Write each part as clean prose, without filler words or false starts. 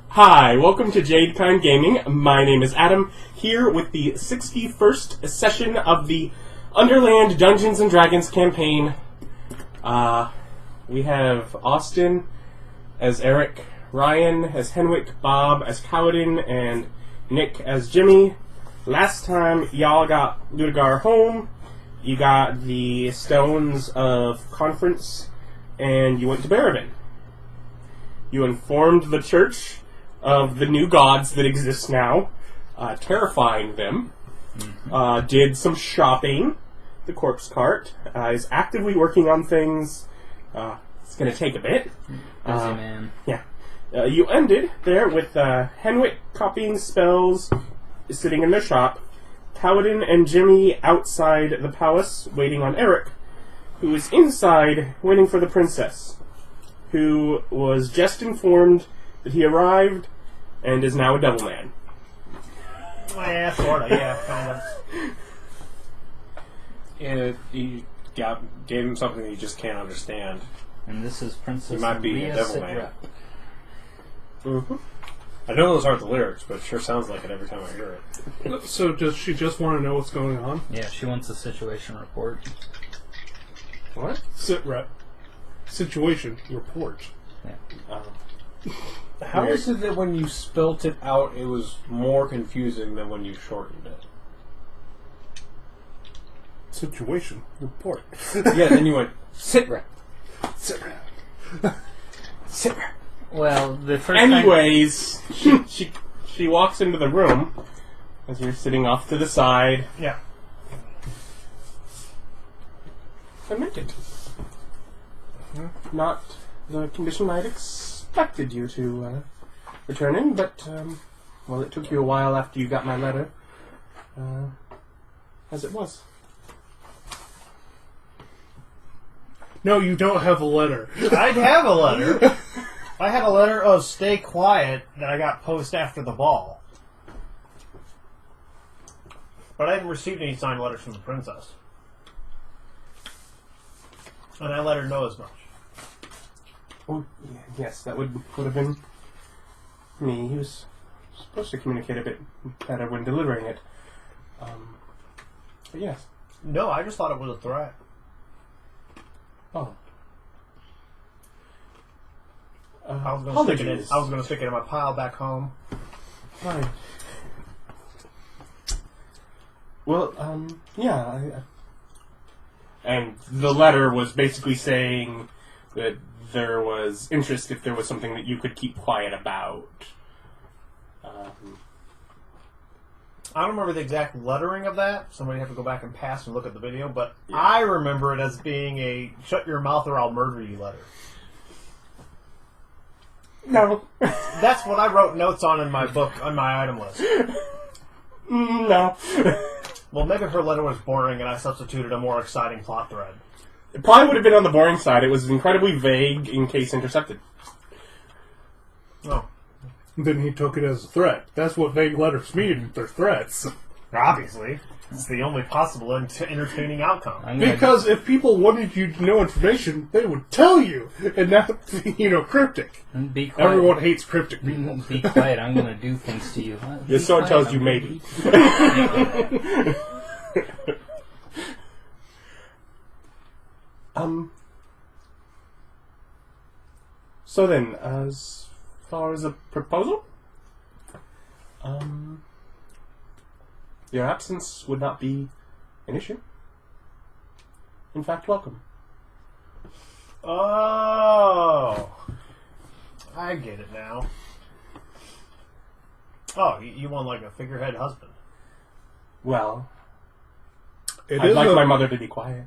Hi, welcome to Jadekine Gaming. My name is Adam, here with the 61st session of the Underland Dungeons and Dragons campaign. We have Austin as Erich, Ryan as Henwick, Bob as Kalidan, and Nick as Jimmy. Last time y'all got Ludigar home, you got the Stones of Conference, and you went to Barabin. You informed the church of the new gods that exist now, terrifying them. Did some shopping. The corpse cart is actively working on things. It's going to take a bit. Busy man. Yeah. You ended there with Henwick copying spells, sitting in their shop, Kalidan and Jimmy outside the palace waiting on Erich, who is inside waiting for the princess, who was just informed that he arrived and is now a devil man. Yeah, sort of, yeah, kind of. And you gave him something that you just can't understand. And this is Princess He might be Maria a devil Sidra. man. Mm-hmm. I know those aren't the lyrics, but it sure sounds like it every time I hear it. So does she just want to know what's going on? Yeah, she wants a situation report. What? Sit rep. Situation report. Yeah. How is it that when you spelt it out, it was more confusing than when you shortened it? Situation report. Yeah, then you went, sit rep. Sit rep. Sit rep. Well, the first Anyways, she walks into the room as you're sitting off to the side. Yeah. Admitted. Not the condition I'd expected you to return in, but, well, it took you a while after you got my letter. As it was. No, you don't have a letter. I'd have a letter. I had a letter of stay quiet that I got post after the ball. But I hadn't received any signed letters from the princess. And I let her know as much. Oh, yes, that would have been me. He was supposed to communicate a bit better when delivering it. But yes. No, I just thought it was a threat. Oh. I was Apologies. going to stick it in my pile back home. Right. Well, yeah. And the letter was basically saying that there was interest if there was something that you could keep quiet about. I don't remember the exact lettering of that. Somebody have to go back and pass and look at the video, but Yeah. I remember it as being a shut your mouth or I'll murder you letter. No. That's what I wrote notes on in my book, on my item list. No. Well, maybe her letter was boring and I substituted a more exciting plot thread. It probably would have been on the boring side. It was incredibly vague in case intercepted. Oh. Then he took it as a threat. That's what vague letters mean. They're threats. Obviously. It's the only possible entertaining outcome. Because if people wanted you to know information, they would tell you. And not, cryptic. Be quiet. Everyone hates cryptic people. Be quiet. I'm going to do things to you. This sword tells you maybe. So then, as far as a proposal, your absence would not be an issue. In fact, welcome. Oh. I get it now. Oh, you want like a figurehead husband. Well, It I'd is like a- my mother to be quiet.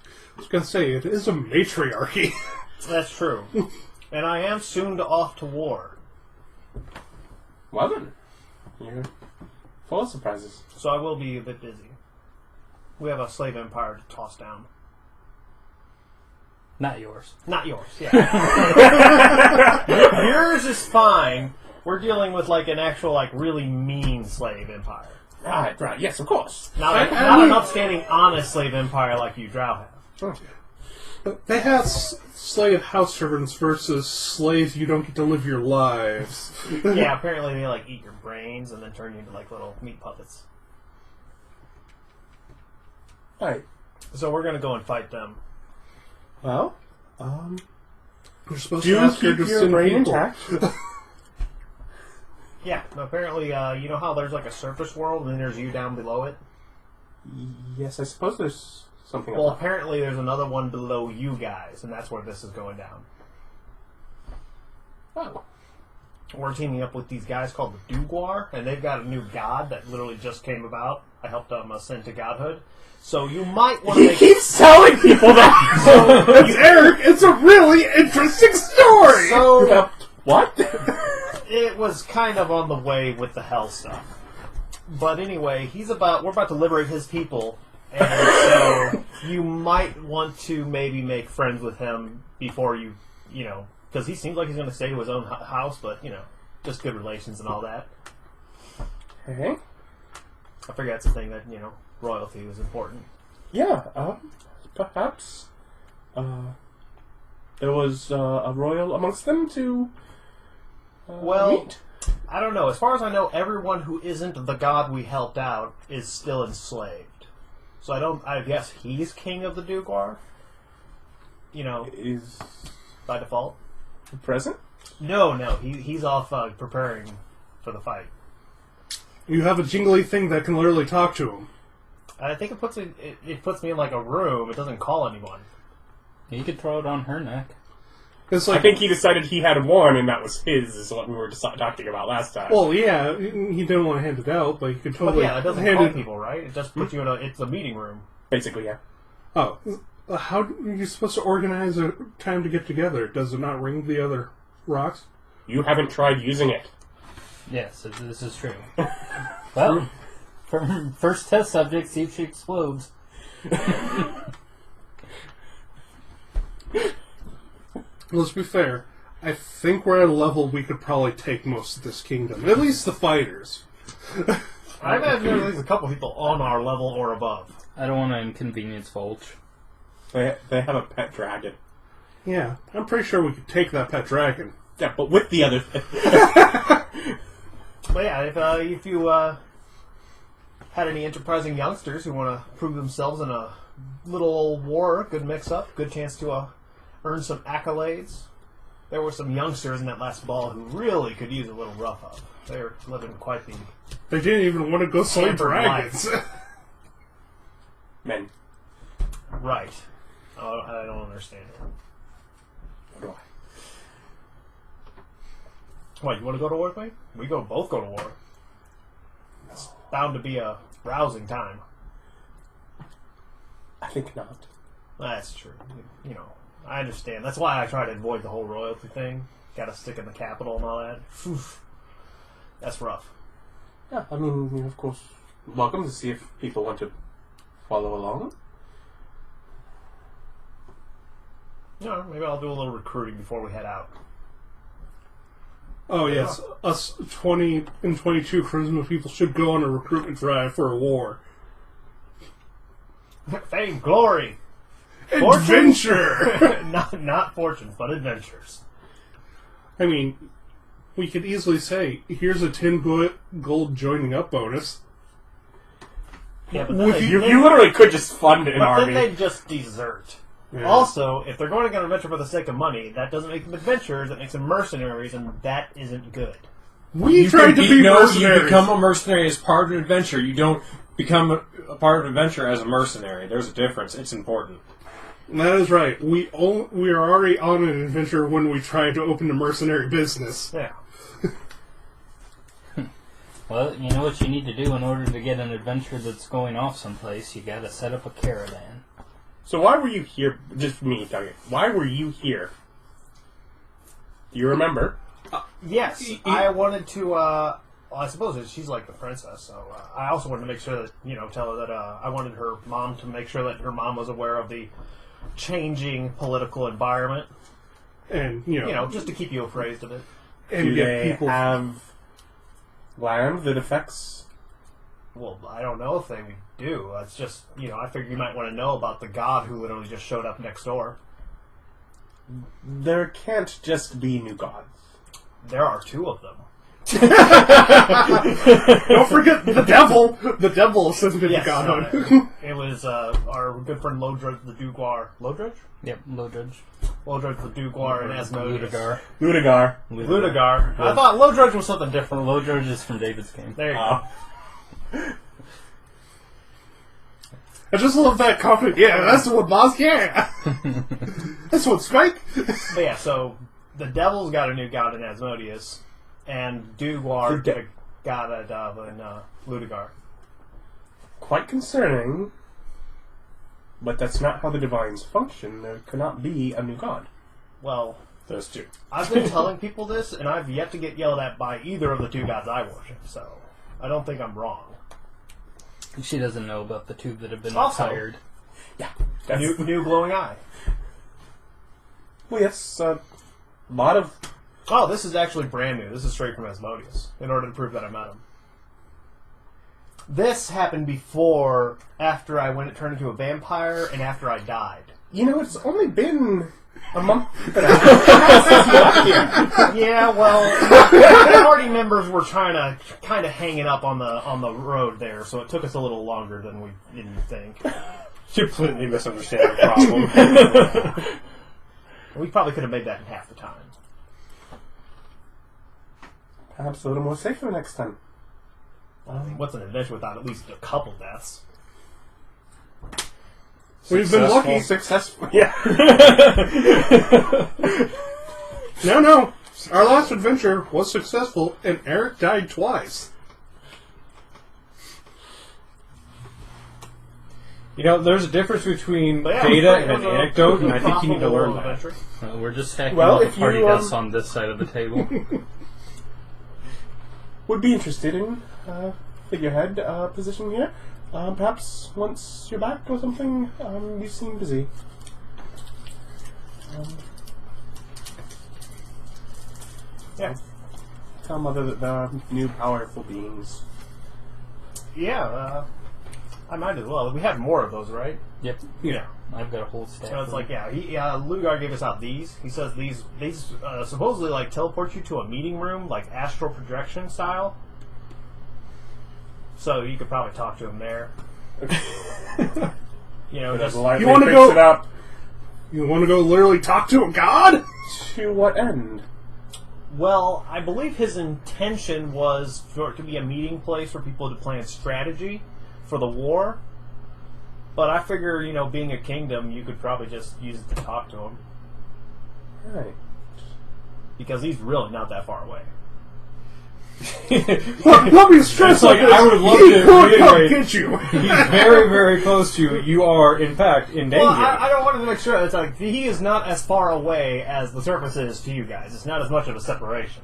I was going to say, it is a matriarchy. That's true. And I am soon off to war. Well then, you're full of surprises. So I will be a bit busy. We have a slave empire to toss down. Not yours. Not yours, yeah. Yours is fine. We're dealing with like an actual, like, really mean slave empire. Right, yes, of course. Not an upstanding, honest slave empire like you Drow have. They have slave house servants versus slaves you don't get to live your lives. Yeah, apparently they eat your brains and then turn you into little meat puppets. Right. So we're gonna go and fight them. Well, We're supposed do to ask her keep to your send brain people. intact. Yeah, apparently, you know how there's a surface world and then there's you down below it? Yes, I suppose there's something Well, up there. apparently there's another one below you guys, and that's where this is going down. Oh. We're teaming up with these guys called the Duguar, and they've got a new god that literally just came about. I helped them ascend to godhood. So you might want to He make... keeps telling people that! It's Eric! It's a really interesting story! So What? it was kind of on the way with the hell stuff. But anyway, we're about to liberate his people, and so you might want to maybe make friends with him before you know, because he seems like he's going to stay to his own house, but, just good relations and all that. Okay. I figure that's the thing that, royalty was important. Yeah, perhaps. There was a royal amongst them to meet. I don't know. As far as I know, everyone who isn't the god we helped out is still enslaved. So I guess he's king of the Duguar? Is By default? present? No, he's off preparing for the fight. You have a jingly thing that can literally talk to him. I think it puts me in a room. It doesn't call anyone. You could throw it on her neck. It's I think he decided he had one, and that was his, is what we were talking about last time. Well, yeah, he didn't want to hand it out, but you could But totally yeah, it doesn't hand call it. people, right? It just puts you in it's a meeting room. Basically, yeah. Oh, how are you supposed to organize a time to get together? Does it not ring the other rocks? You haven't tried using it. Yes, this is true. Well, first test subject, see if she explodes. Let's be fair. I think we're at a level we could probably take most of this kingdom. At least the fighters. I imagine there's a couple people on our level or above. I don't want to inconvenience Volch. They have a pet dragon. Yeah, I'm pretty sure we could take that pet dragon. Yeah, but with the other... But yeah, if you had any enterprising youngsters who want to prove themselves in a little old war, good mix-up, good chance to earn some accolades. There were some youngsters in that last ball who really could use a little rough up. They were living quite the... They didn't even want to go slay Pampered dragons. Men. Right. I don't understand it. What do I? What, you want to go to war with me? We both go to war. It's bound to be a rousing time. I think not. That's true. I understand. That's why I try to avoid the whole royalty thing. Got to stick in the capital and all that. Oof. That's rough. Yeah, I mean, you're of course welcome to see if people want to follow along. Maybe I'll do a little recruiting before we head out. Oh yes, us 20 and 22 charisma people should go on a recruitment drive for a war. Fame, glory, Adventure! not fortunes, but adventures. I mean, we could easily say, here's a 10 gold joining up bonus. Yeah, but You literally could just fund an But army. then they just desert. Yeah. Also, if they're going to go on an adventure for the sake of money, that doesn't make them adventurers, it makes them mercenaries, and that isn't good. We tried to be mercenaries. You become a mercenary as part of an adventure. You don't become a part of an adventure as a mercenary. There's a difference. It's important. That is right. We are already on an adventure when we tried to open a mercenary business. Yeah. Well, you know what you need to do in order to get an adventure that's going off someplace? You gotta set up a caravan. So why were you here? Just me talking. Why were you here? Do you remember? Yes, I wanted to. Well, I suppose she's like the princess, so I also wanted to make sure that tell her that I wanted her mom to make sure that her mom was aware of the changing political environment, And, just to keep you appraised of it. and Do get they people... have land that affects Well, I don't know if they do. It's just, I figured you might want to know about the god who literally just showed up next door. There can't just be new gods. There are 2 of them. Don't forget the devil. The devil sent me Yes, godhood. it was our good friend Lodredge the Duguar. Lodredge? Yep, Lodredge. Lodredge the Duguar and Asmodeus. Ludigar. Ludigar. I thought Lodredge was something different. Lodredge is from David's game. There you go. I just love that comment. Yeah, that's what boss. Yeah, that's what Spike. But yeah, so the devil's got a new god in Asmodeus, and Duguar got a god in Ludigar. Quite concerning, but that's not how the divines function. There cannot be a new god. Well, Those 2. I've been telling people this, and I've yet to get yelled at by either of the 2 gods I worship, so I don't think I'm wrong. She doesn't know about the 2 that have been Also- retired. Yeah. New glowing eye. Well, yes, a lot of... Oh, this is actually brand new. This is straight from Asmodeus, in order to prove that I met him. This happened after I turned into a vampire, and after I died. It's only been a month and a half. Yeah, well, the party members were trying to kind of hang it up on the road there, so it took us a little longer than we didn't think. Completely misunderstand the problem. We probably could have made that in half the time. Perhaps a little more safer next time. What's an adventure without at least a couple deaths? We've been lucky. Successful. Yeah. No. Our last adventure was successful, and Erich died twice. There's a difference between But yeah, data it and was an a anecdote, and I think you need to learn that. adventure. We're just stacking Well, all the if party you, deaths on this side of the table. Would be interested in figurehead position here. Perhaps once you're back or something. You seem busy. Yeah. Tell Mother that the new powerful beings. Yeah, I might as well. We have more of those, right? Yep. Yeah. I've got a whole stack. So it's like, Lugar gave us out these. He says these supposedly like teleport you to a meeting room, like astral projection style. So you could probably talk to him there. Just You want to go? It up. You want to go literally talk to a god? To what end? well, I believe his intention was for it to be a meeting place for people to plan strategy for the war. But I figure, being a kingdom, you could probably just use it to talk to him. Right. Because he's really not that far away. Let me stress It's like, this. I would love He to could come reiterate- get you. He's very, very close to you. You are, in fact, in danger. Well, I don't want to make sure. It's like, he is not as far away as the surface is to you guys. It's not as much of a separation.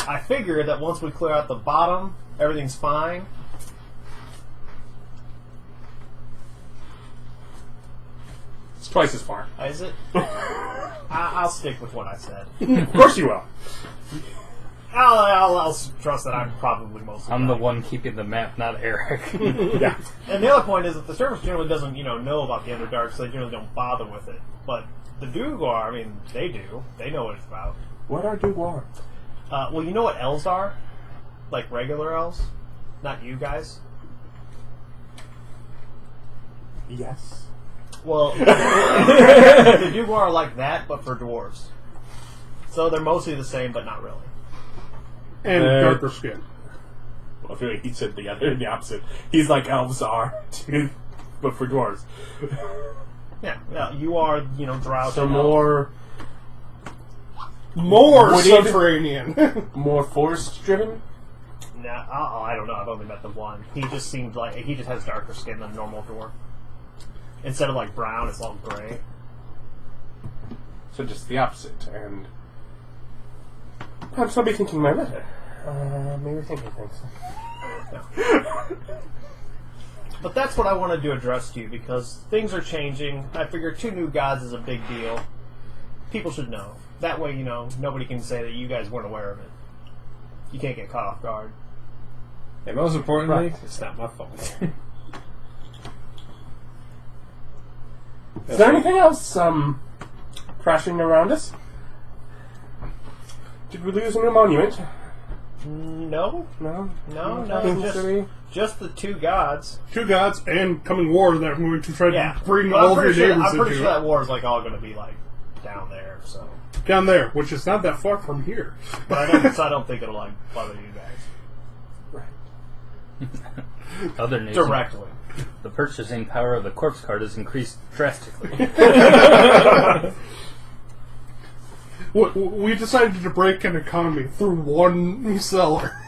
I figure that once we clear out the bottom, everything's fine. It's twice as far. Is it? I'll stick with what I said. Of course you will. I'll trust that I'm probably most. I'm the one keeping the map, not Erich. Yeah. And the other point is that the surface generally doesn't, know about the Underdark, so they generally don't bother with it. But the Duguar, they do. They know what it's about. What are Duguar? Well, you know what elves are? Like regular elves? Not you guys? Yes. Well, the Duguar are like that, but for dwarves. So they're mostly the same, but not really. And darker skin. Well, I feel like he said the opposite. He's like elves are, too, but for dwarves. Yeah, you are, drow. So more wooded? Subterranean. more forest-driven? Nah, I don't know. I've only met the one. He just seemed like he just has darker skin than a normal dwarf. Instead of like brown, it's all gray. So just the opposite, and perhaps I'll be thinking my letter. Maybe thinking things. But that's what I wanted to address to you, because things are changing. I figure 2 new gods is a big deal. People should know. That way, nobody can say that you guys weren't aware of it. You can't get caught off guard. And most importantly, it's not my fault. Is there anything else crashing around us? Did we lose a new monument? No, No. no, just the two gods. Two gods and coming war that are going to try Yeah, to bring But all of your neighbors I'm pretty into sure that war is like all going to be like down there. So, down there, which is not that far from here. but I don't think it'll like bother you guys Other news. directly. The purchasing power of the corpse card has increased drastically. We decided to break an economy through one seller.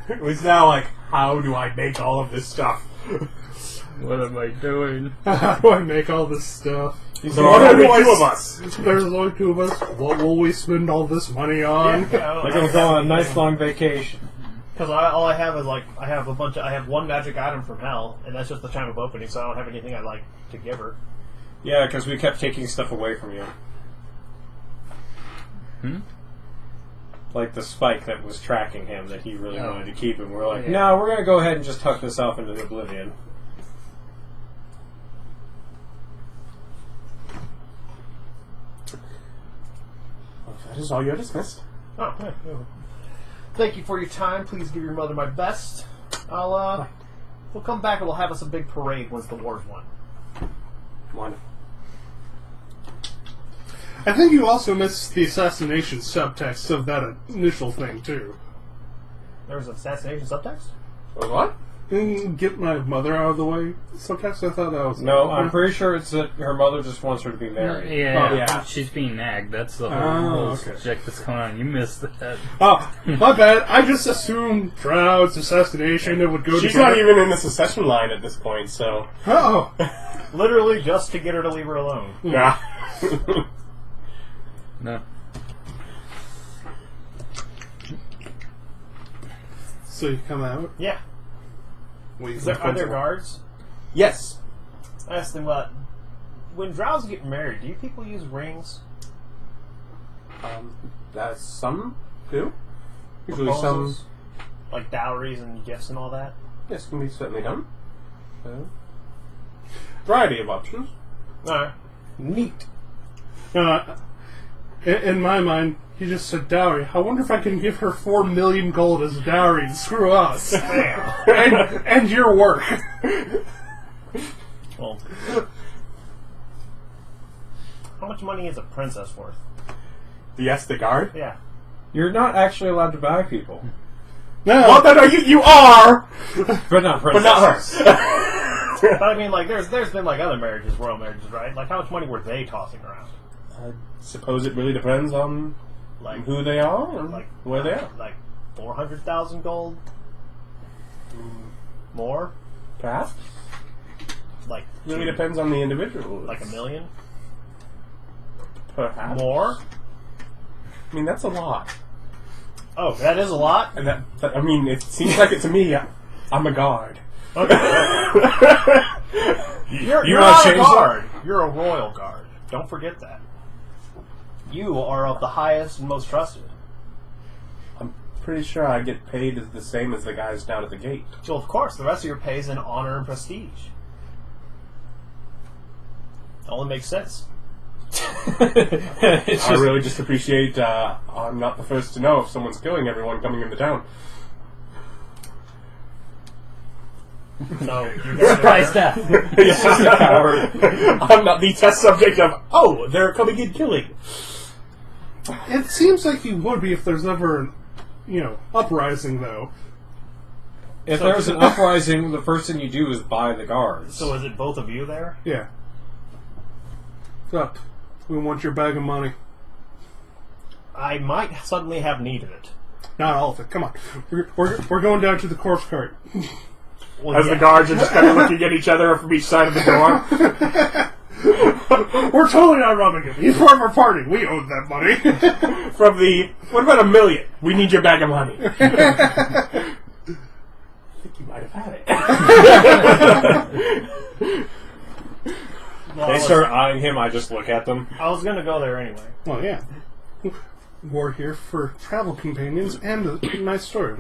It was now like, how do I make all of this stuff? What am I doing? How do I make all this stuff? So there are only two of us. There's only two of us. What will we spend all this money on? They're going to go on a nice long vacation. Because all I have is like I have one magic item from hell, and that's just the Chime of Opening. So I don't have anything I'd like to give her. Yeah, because we kept taking stuff away from you. Like the spike that was tracking him that he really wanted to keep, and we're like, no, we're going to go ahead and just tuck this off into oblivion. Well, that is all you're dismissed. Oh, yeah. Thank you for your time. Please give your mother my best. We'll come back and we'll have us a big parade once the war's won. Wonderful. I think you also missed the assassination subtext of that initial thing, too. There was an assassination subtext? What? Get my mother out of the way subtext? I thought that was... No, I'm pretty sure it's that her mother just wants her to be married. Yeah, she's being nagged. That's the whole okay. subject that's going on. You missed that. Oh, my bad. I just assumed Shroud's assassination, it would go She's together. not even in the succession line at this point, so... Oh. Literally just to get her to leave her alone. Yeah. No. So you come out. Yeah. Wait, Are there guards? Yes. I asked them about when drows get married, do you people use rings? Some do. Usually Proposals? Like dowries and gifts and all that? Yes, can be certainly done. Variety of options. Alright. Neat. In my mind, he just said dowry. I wonder if I can give her 4 million gold as a dowry and screw us. and your work. Well, how much money is a princess worth? Yes, the guard. Yeah. You're not actually allowed to buy people. No. Well, then you are! But not But not her. But I mean, like, there's been, like, other marriages, royal marriages, right? Like, how much money were they tossing around? I suppose it really depends on Like, who they are and like where they are. Like 400,000 gold? More? Perhaps. Like, Really depends on the individual. like $1 million? Perhaps. More? I mean, that's a lot. Oh, that is a lot? And I mean, it seems like it to me. I'm a guard. Okay. You're wanna not a change guard. You're a royal guard. Don't forget that. You are of the highest and most trusted. I'm pretty sure I get paid the same as the guys down at the gate. So, of course, the rest of your pay is in honor and prestige. It only makes sense. It's I just, really just appreciate I'm not the first to know if someone's killing everyone coming into town. So, you Surprise death. It's just a coward. I'm not the test subject of, oh, they're coming in killing. It seems like you would be if there's ever an, uprising, though. if there's an uprising, the first thing you do is buy the guards. So is it both of you there? Yeah. So, we want your bag of money. I might suddenly have need of it. Not all of it. Come on. We're going down to the corpse cart. Well, As the guards are just kind of looking at each other from each side of the door. We're totally not robbing him. He's part of our party. We owe that money. From the, what about $1 million? We need your bag of money. I think you might have had it. They start eyeing him, I just look at them. I was going to go there anyway. Well, yeah. We're here for travel companions and a nice story.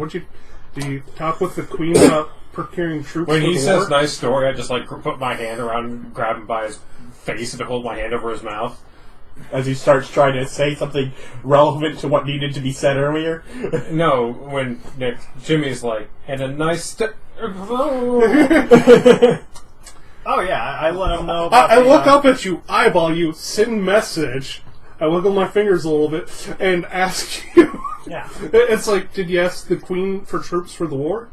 Do you talk with the queen about procuring troops? When for he the says war? nice story, I just like put my hand around and grab him by his face and hold my hand over his mouth. As he starts trying to say something relevant to what needed to be said earlier. No, when Jimmy's like, and a nice... Oh yeah, I let him know. I look up at you, eyeball you, send message. I wiggle my fingers a little bit and ask you. Yeah. It's like, did you ask the queen for troops for the war?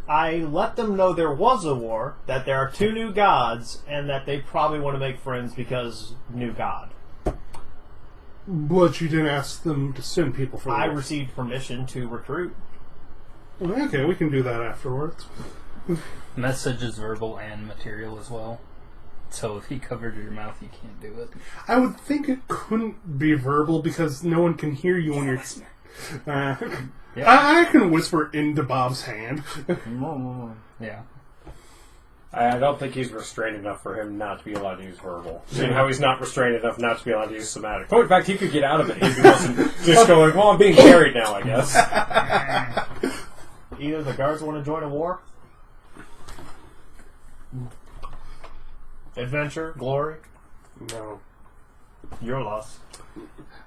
I let them know there was a war, that there are 2 new gods, and that they probably want to make friends because new god. But you didn't ask them to send people for the I war. received permission to recruit. Okay, we can do that afterwards. Message is verbal and material as well. So if he covered your mouth, you can't do it. I would think it couldn't be verbal because no one can hear you when you're... I can whisper into Bob's hand. Yeah. I don't think he's restrained enough for him not to be allowed to use verbal. Seeing how he's not restrained enough not to be allowed to use somatic. Oh, in fact, he could get out of it if he wasn't just going, well, I'm being carried now, I guess. Either the guards want to join a war, adventure, glory, No. your loss.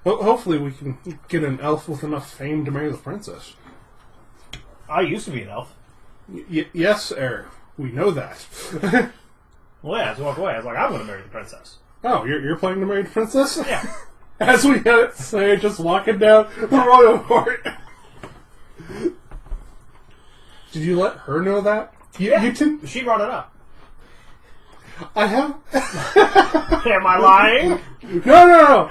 Hopefully we can get an elf with enough fame to marry the princess. I used to be an elf. Yes, Erich. We know that. Well, yeah, I walked away. I was like, I'm going to marry the princess. Oh, you're playing to marry the princess? Yeah. As we had it say, just walking down the royal court. Did you let her know that? Yeah. You didn't? She brought it up. I have... Am I lying? No.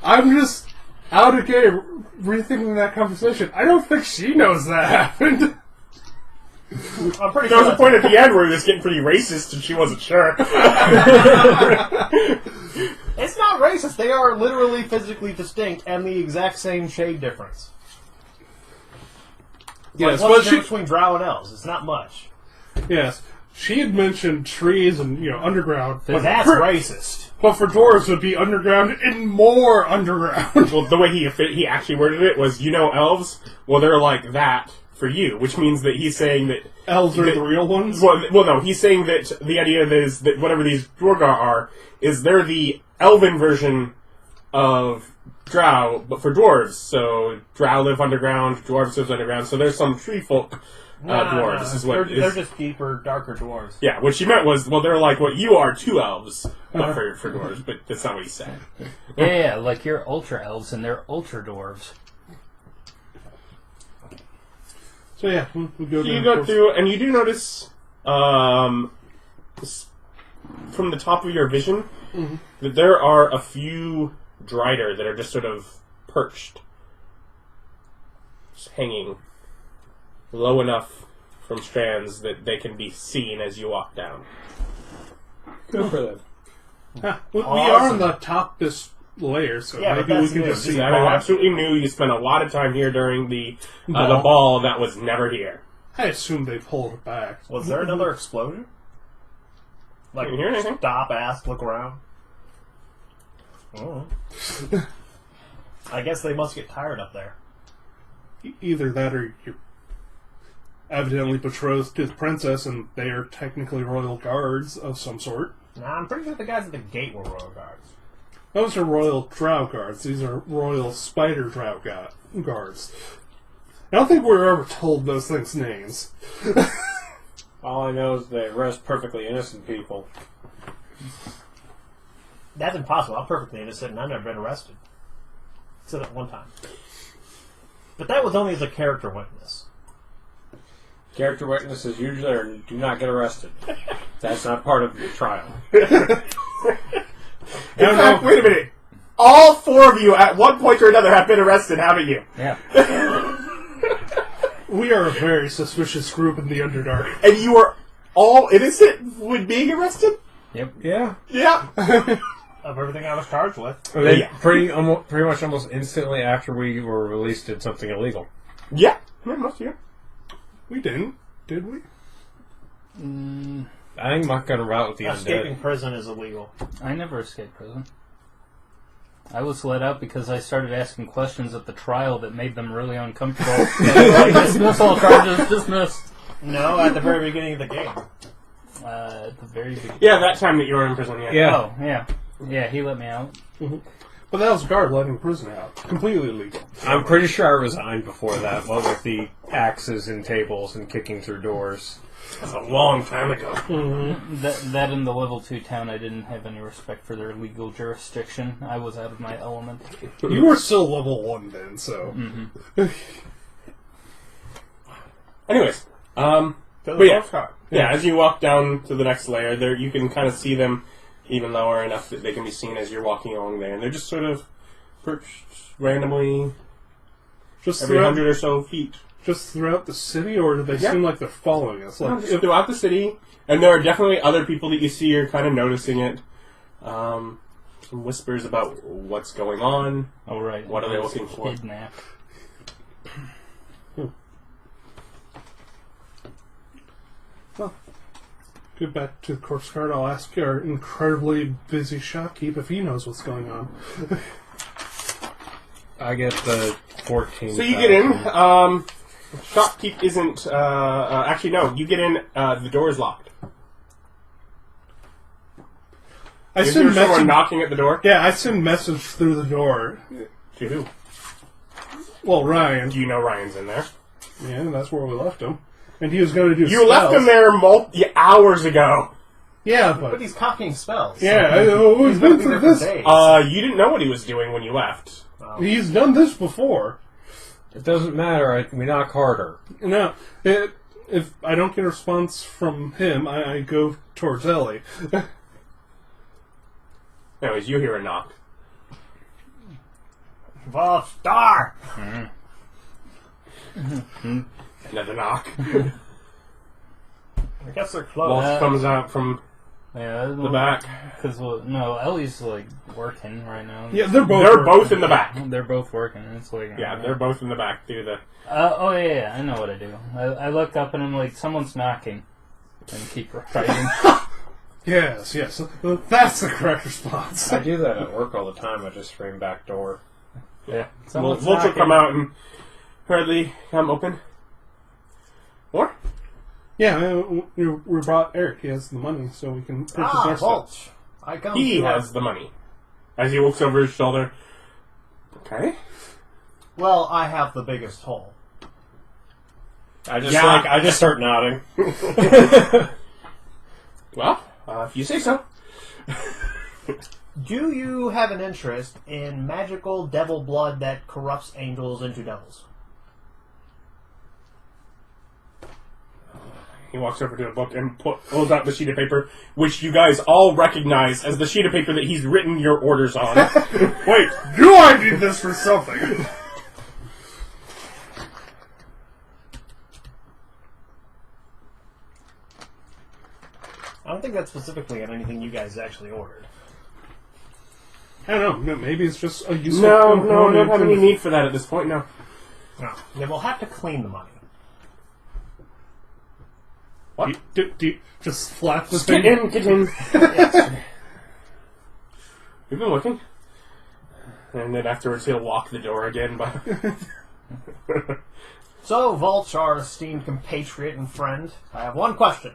I'm just out of game rethinking that conversation. I don't think she knows that happened. I'm pretty There sure. was a point at the end where he was getting pretty racist and she wasn't sure. It's not racist. They are literally physically distinct and the exact same shade difference. Yes, What's but the difference between drow and elves? It's not much. Yes. She had mentioned trees and, underground. But that's racist. But for dwarves, it would be underground and more underground. Well, the way he actually worded it was, elves? Well, they're like that for you, which means that he's saying that... Elves are the real ones? Well, no, he's saying that the idea is that whatever these Dwargar are, is they're the elven version of drow, but for dwarves. So drow live underground, dwarves live underground, so there's some tree folk dwarves. Is what they're just deeper, darker dwarves. Yeah, what she meant was, well, they're like what you are, 2 elves, but for dwarves, but that's not what he said. Yeah, like you're ultra elves and they're ultra dwarves. So yeah, we go You go through, and you do notice, from the top of your vision, that there are a few Drider that are just sort of perched, just hanging low enough from strands that they can be seen as you walk down. Good for them. We are on the top this layer, so Yeah, but maybe we that's can new. just see. That is absolutely new. You spent a lot of time here during the ball that was never here. I assume they pulled it back. Was there another explosion? Like, Didn't hear anything. stop, ask, look around? Oh. I guess they must get tired up there. Either that or you're evidently betrothed to the princess and they are technically royal guards of some sort. Nah, I'm pretty sure the guys at the gate were royal guards. Those are royal drow guards. These are royal spider drow guards. I don't think we were ever told those things' names. All I know is they arrest perfectly innocent people. That's impossible. I'm perfectly innocent and I've never been arrested. Except at one time. But that was only as a character witness. Character witnesses usually do not get arrested. That's not part of the trial. In fact, wait a minute. All 4 of you, at one point or another, have been arrested, haven't you? Yeah. We are a very suspicious group in the Underdark. And you were all innocent when being arrested? Yep. Yeah. Yeah. Of everything I was charged with. And then Yeah. pretty much almost instantly after we were released did something illegal. Yeah. Most of you. We didn't, did we? I think Muck got a route with the Escaping undead. prison is illegal. I never escaped prison. I was let out because I started asking questions at the trial that made them really uncomfortable. Like, dismiss all charges, dismissed. No, at the very beginning of the game. At the very beginning. Yeah, that time that you were in prison, yeah. Yeah. Oh, yeah. Yeah, he let me out. But that was guard letting prison out. Completely illegal. I'm pretty sure I resigned before that, what with the axes and tables and kicking through doors. That's a long time ago. That in the level 2 town, I didn't have any respect for their legal jurisdiction. I was out of my element. You were still level 1 then, so... Anyways, but yeah, as you walk down to the next layer, there you can kind of see them even lower enough that they can be seen as you're walking along there, and they're just sort of perched randomly Just every 100 or so feet. Just throughout the city, or do they Yeah. seem like they're following us? Like, Just throughout the city, and there are definitely other people that you see are kind of noticing it. Some whispers about what's going on. Oh, right. What are they looking for? Kidnap. well, get back to the corpse guard. I'll ask our incredibly busy shopkeep if he knows what's going on. I get the 14. So you get in. Shopkeep isn't. Actually, no. You get in. The door is locked. I Is send there someone message. knocking at the door? Yeah, I send message through the door. To who? Well, Ryan. Do you know Ryan's in there? Yeah, that's where we left him, and he was going to do. You left him there hours ago. Yeah, But but he's copying spells. yeah, we've been through this. Days. You didn't know what he was doing when you left. He's done this before. It doesn't matter, we knock harder. No, if I don't get a response from him, I go towards Ellie. Anyways, you hear a knock. Well, star! Another knock. I guess they're close. Wolf comes out from Yeah, the back. Because, no, Ellie's, like, working right now. Yeah, they're both. They're both in the back. They're both working. It's like... Yeah, they're both in the back. Do the. oh, yeah, I know what I do. I look up and I'm like, someone's knocking. And keep writing. Yes. That's the correct response. I do that at work all the time, I just scream back door. Yeah. Wolf will come out and hurriedly come open. What? Yeah, we brought Erich. He has the money, so we can purchase our stuff. Vulch. I come He to has the money. As he looks over his shoulder. Okay. Well, I have the biggest hole. I just start nodding. Well, if you say so. Do you have an interest in magical devil blood that corrupts angels into devils? He walks over to a book and pulls out the sheet of paper, which you guys all recognize as the sheet of paper that he's written your orders on. Wait, do I need this for something? I don't think that's specifically on anything you guys actually ordered. I don't know. Maybe it's just a useful. No, we component don't have to- any need for that at this point, no. No. Then we'll have to clean the money. What? Do you just flap the Just thing? get in. We've been looking. And then afterwards he'll lock the door again, but... So, Vulch, our esteemed compatriot and friend, I have one question.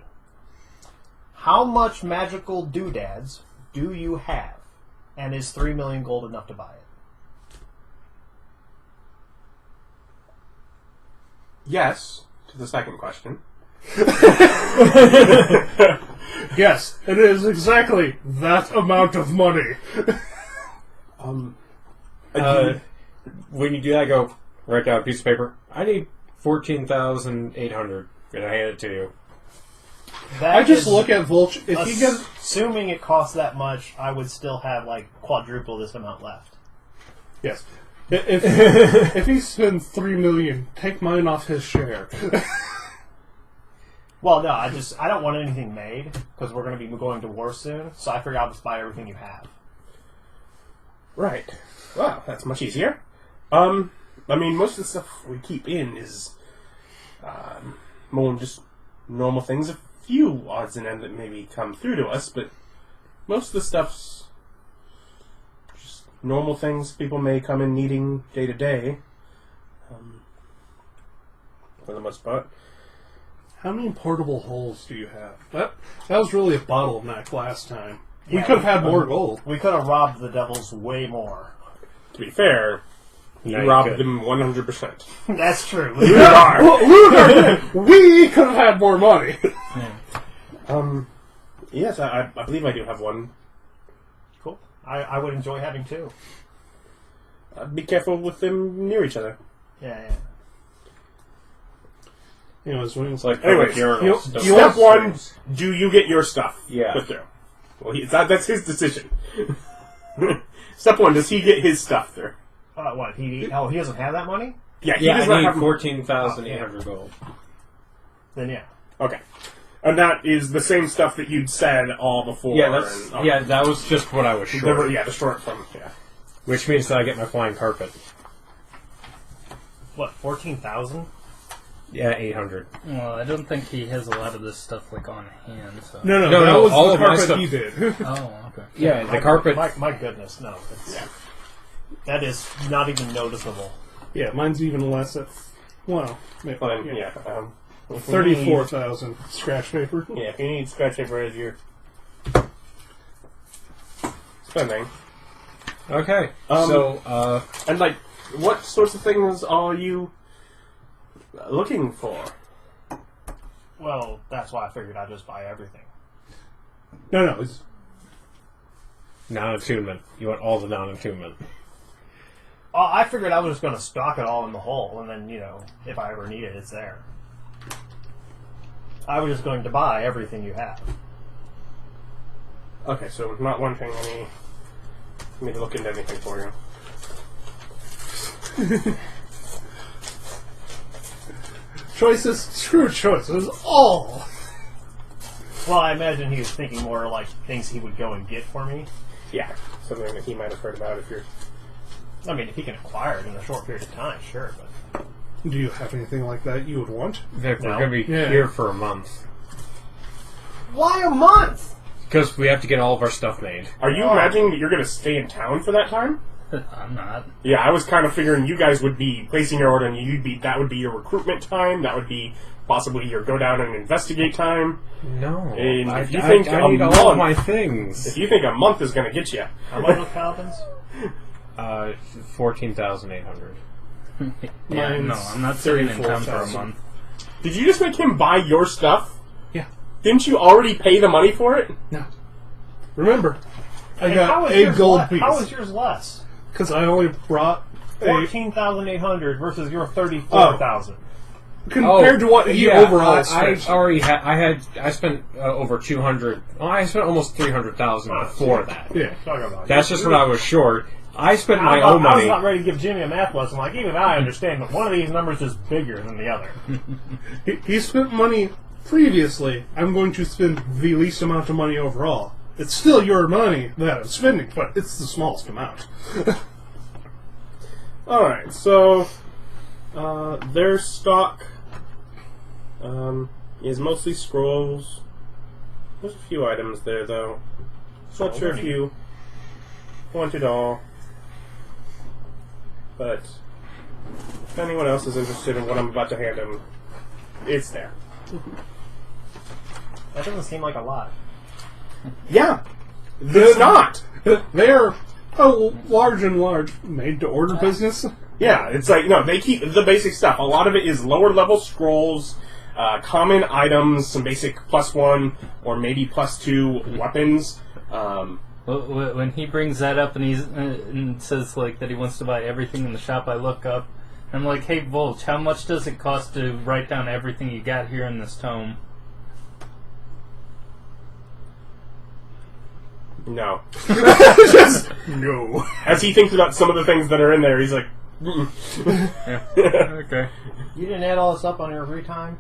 How much magical doodads do you have? And is 3 million gold enough to buy it? Yes, to the second question. Yes, it is exactly that amount of money. When you do that, I go, write down a piece of paper. I need 14,800, and I hand it to you. That I just is- look at Vulch. If he gets, Assuming it costs that much, I would still have, like, quadruple this amount left. yes, if he spends 3 million, take mine off his share. Well, no, I don't want anything made, because we're going to be going to war soon, so I figure I'll just buy everything you have. Right. Well, that's much easier. I mean, most of the stuff we keep in is more just normal things. A few odds and ends that maybe come through to us, but most of the stuff's just normal things people may come in needing day to day. For the most part. How many portable holes do you have? That was really a bottleneck last time. We Yeah, could have had more gold. We could have robbed the devils way more. To be fair, you you robbed could. them 100%. That's true. Lugar! We could have had more money. Yes, I believe I do have one. Cool. I would enjoy having two. Be careful with them near each other. Yeah. Anyways, It's like Anyways, urinals. you Step one, do you get your stuff? Yeah. With through? Well, that's his decision. Step one, does he get his stuff through? What? He doesn't have that money? Yeah, he Yeah, does I not need have... 14,800 gold. Then yeah. Okay. And that is the same stuff that you'd said all before. Yeah, that was just what I was short. The short from, yeah. Which means that I get my flying carpet. What? 14,000? Yeah, 800. Well, I don't think he has a lot of this stuff like on hand. So. No, No, that was all the of my carpet stuff. he did. Oh, okay. Yeah, the carpet. My goodness, no. That is not even noticeable. Yeah, mine's even less at, well, maybe, Well, then, yeah. yeah. 34,000 scratch paper. Yeah, if you need scratch paper as your spending. Okay. And, like, what sorts of things are you looking for? Well, that's why I figured I'd just buy everything. No, it's non-attunement. You want all the non-attunement. I figured I was just going to stock it all in the hole, and then, if I ever need it, it's there. I was just going to buy everything you have. Okay, so not wanting me to look into anything for you. choices, screw choices, all. Well, I imagine he was thinking more like things he would go and get for me. Yeah, something that he might have heard about if you're... I mean, if he can acquire it in a short period of time, sure, but... Do you have anything like that you would want? Vic, we're No. going to be Yeah. here for a month. Why a month? Because we have to get all of our stuff made. Are you imagining that you're going to stay in town for that time? I'm not. Yeah, I was kind of figuring you guys would be placing your order, and that would be your recruitment time. That would be possibly your go down and investigate time. No. And I if you think I a need all month- of my things. If you think a month is going to get you, How much was Paladins? 14,800. Yeah, Mine's no, I'm not sitting in town for a 34,000. month. did you just make him buy your stuff? Yeah. Didn't you already pay the money for it? No. Remember, I And how got was a yours gold How was piece. yours less? Because I only brought a... 14,800 versus your 34,000. Compared to what he overall spent. I already had. I spent over 200. Well, I spent almost 300,000 before that. Yeah. Talk about That's just what I was short. I spent my I own was money. not ready to give Jimmy a math lesson. Like, even I understand, but one of these numbers is bigger than the other. He spent money previously. I'm going to spend the least amount of money overall. It's still your money that I'm spending, but it's the smallest amount. Alright, so their stock is mostly scrolls. There's a few items there, though. Not sure if you want it all. But if anyone else is interested in what I'm about to hand him, it's there. That doesn't seem like a lot. Yeah! It's not! They're a large made-to-order business. Yeah, it's like, no, they keep the basic stuff. A lot of it is lower-level scrolls, common items, some basic +1 or maybe +2 weapons. When he brings that up and says like that he wants to buy everything in the shop, I look up. I'm like, hey, Volch, how much does it cost to write down everything you got here in this tome? No. Just no. As he thinks about some of the things that are in there, he's like, mm-mm. Yeah. Okay. You didn't add all this up on your free time?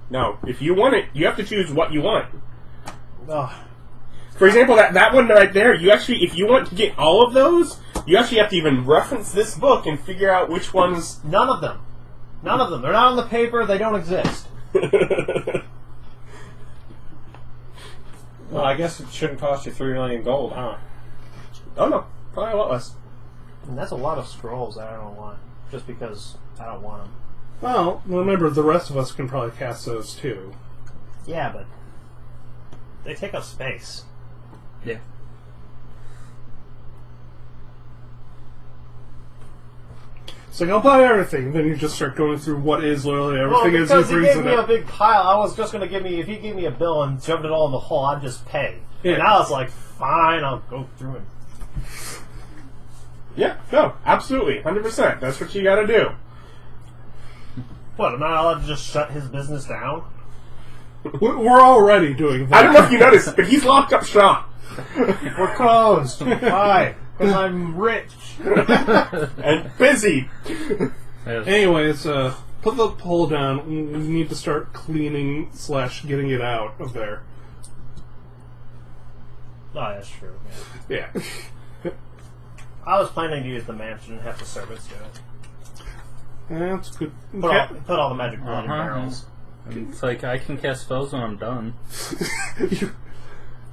No. If you want it, you have to choose what you want. Ugh. For example, that one right there, you actually, if you want to get all of those, you actually have to even reference this book and figure out which ones... None of them. None of them. They're not on the paper. They don't exist. Well, I guess it shouldn't cost you 3 million gold, huh? Oh, no. Probably a lot less. And that's a lot of scrolls I don't want. Just because I don't want them. Well, remember, the rest of us can probably cast those too. Yeah, but they take up space. Yeah. It's like, I'll buy everything. Then you just start going through what is literally everything as he because he brings gave it me a up. big pile. I was just going to give me, if he gave me a bill and shoved it all in the hole, I'd just pay. Yeah. And I was like, fine, I'll go through it. Yeah, no, absolutely. 100%. That's what you gotta do. What, am I allowed to just shut his business down? We're already doing that. I don't know if you noticed, but he's locked up shop. We're closed. Why? Because I'm rich. And busy. Anyways, put the pole down. We need to start cleaning / getting it out of there. Oh, that's true. Yeah. Yeah. I was planning to use the mansion and have the servants do it. That's good. Put all the magic blood in Uh-huh. barrels. It's like I can cast spells when I'm done.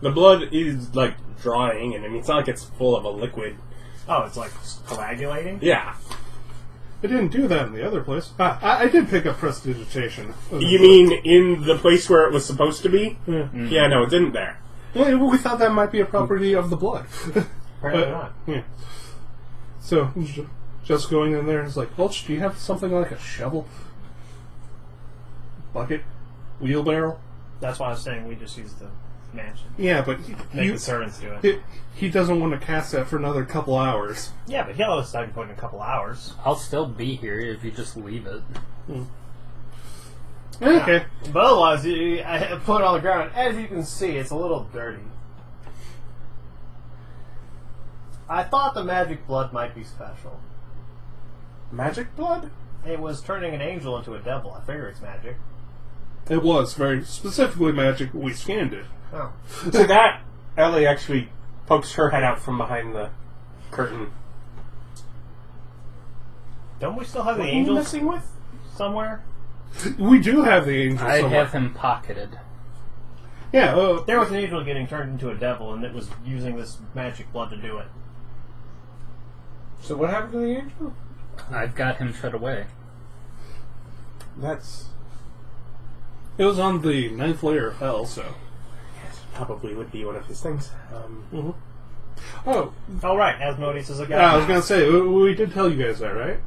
The blood is, like, drying, and I mean, it's not like it's full of a liquid. Oh, it's like coagulating? Yeah. I didn't do that in the other place. I did pick up prestidigitation. You mean in the place where it was supposed to be? Yeah. Yeah, no, it didn't there. Well, we thought that might be a property of the blood. Apparently not. Yeah. So, just going in there, it's like, Hulch, do you have something like a shovel? Bucket? Wheelbarrow? That's why I was saying we just use the mansion. Yeah, but Make the servants do it. he doesn't want to cast that for another couple hours. Yeah, but he'll decide to put in a couple hours. I'll still be here if you just leave it. Okay. But otherwise, I put it on the ground. As you can see, it's a little dirty. I thought the magic blood might be special. Magic blood? It was turning an angel into a devil. I figure it's magic. It was very specifically magic. We scanned it. Oh. So that, Ellie actually pokes her head out from behind the curtain. Don't we still have the What are you angels messing with? somewhere? We do have the angel I somewhere. have him pocketed. Yeah, There was an angel getting turned into a devil, and it was using this magic blood to do it. So what happened to the angel? I've got him shut away. That's... it was on the 9th layer of hell, so. Yes, probably would be one of his things. Oh, Oh, right. Asmodeus is a guy. I was going to say, we did tell you guys that, right?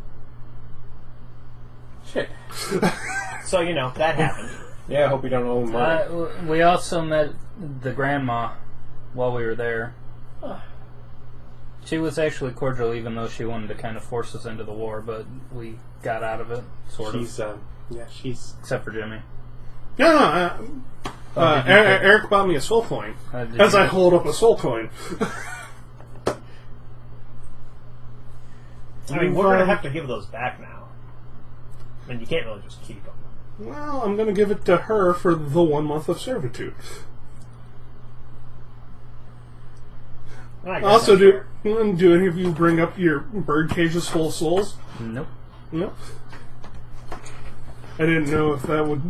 Shit. So, you know, that happened. Yeah, I hope you don't owe him money. We also met the grandma while we were there. She was actually cordial, even though she wanted to kind of force us into the war, but we got out of it, sort of. She's... Except for Jimmy. No. Eric bought me a soul coin. As I hold up a soul coin. I mean, we're going to have to give those back now. I mean, you can't really just keep them. Well, I'm going to give it to her for the 1 month of servitude. I guess Also, that's do any of you bring up your bird cages full of souls? Nope. No. I didn't know if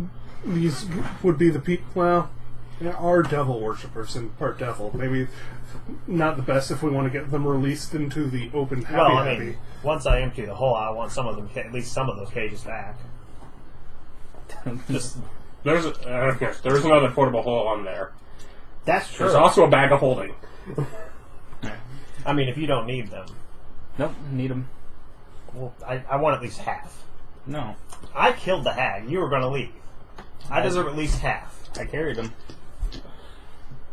these would be the people. Well, there are devil worshippers and part devil. Maybe not the best if we want to get them released into the open happy. Well, I mean, once I empty the hole, I want some of them, at least some of those cages back. Just There's another portable hole on there. that's true. There's also a bag of holding. I mean, if you don't need them, Nope, need him. well, I want at least half. No. I killed the hag. You were going to leave. I deserve at least half. I carried him.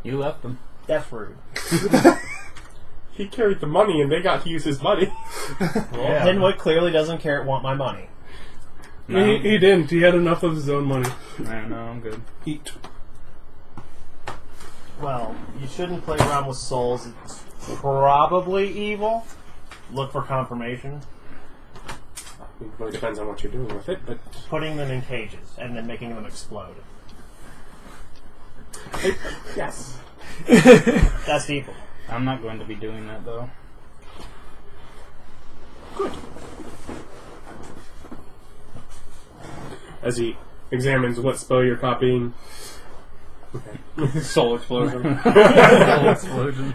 You left him. That's rude. He carried the money and they got to use his money. Well, Henwick clearly doesn't want my money. No. He didn't. He had enough of his own money. I know, I'm good. Eat. Well, you shouldn't play around with souls. It's probably evil. Look for confirmation. It really depends on what you're doing with it, but... Putting them in cages and then making them explode. Yes. That's evil. I'm not going to be doing that, though. Good. As he examines what spell you're copying, Soul explosion. Full explosion.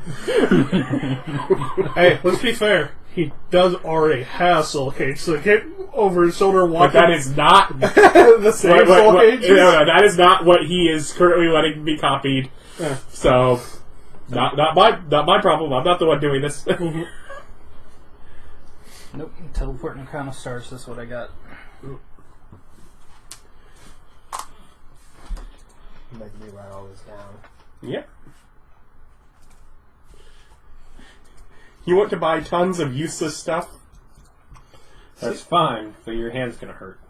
Hey, let's be fair. He does already have soul cage, so get over his shoulder But walking. that is not the same soul cage. no, that is not what he is currently letting be copied. Yeah. So, not my problem. I'm not the one doing this. Nope. Teleporting crown of stars is what I got. Make me write all this down. Yeah. You want to buy tons of useless stuff? That's fine, but your hand's gonna hurt.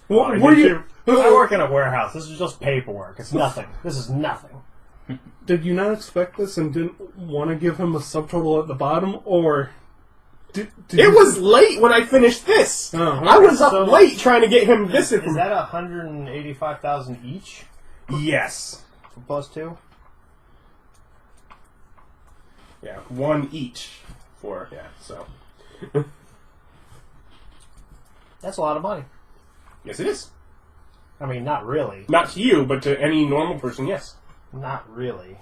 What were you? I work in a warehouse. This is just paperwork. It's nothing. This is nothing. Did you not expect this and didn't want to give him a subtotal at the bottom, or did It you- was late when I finished this. Oh, okay. I was up So- late trying to get him this Is information. that 185,000 each Yes. for +2? Yeah, one each for so. That's a lot of money. Yes, it is. I mean, not really. Not to you, but to any normal person. Yes, Not really.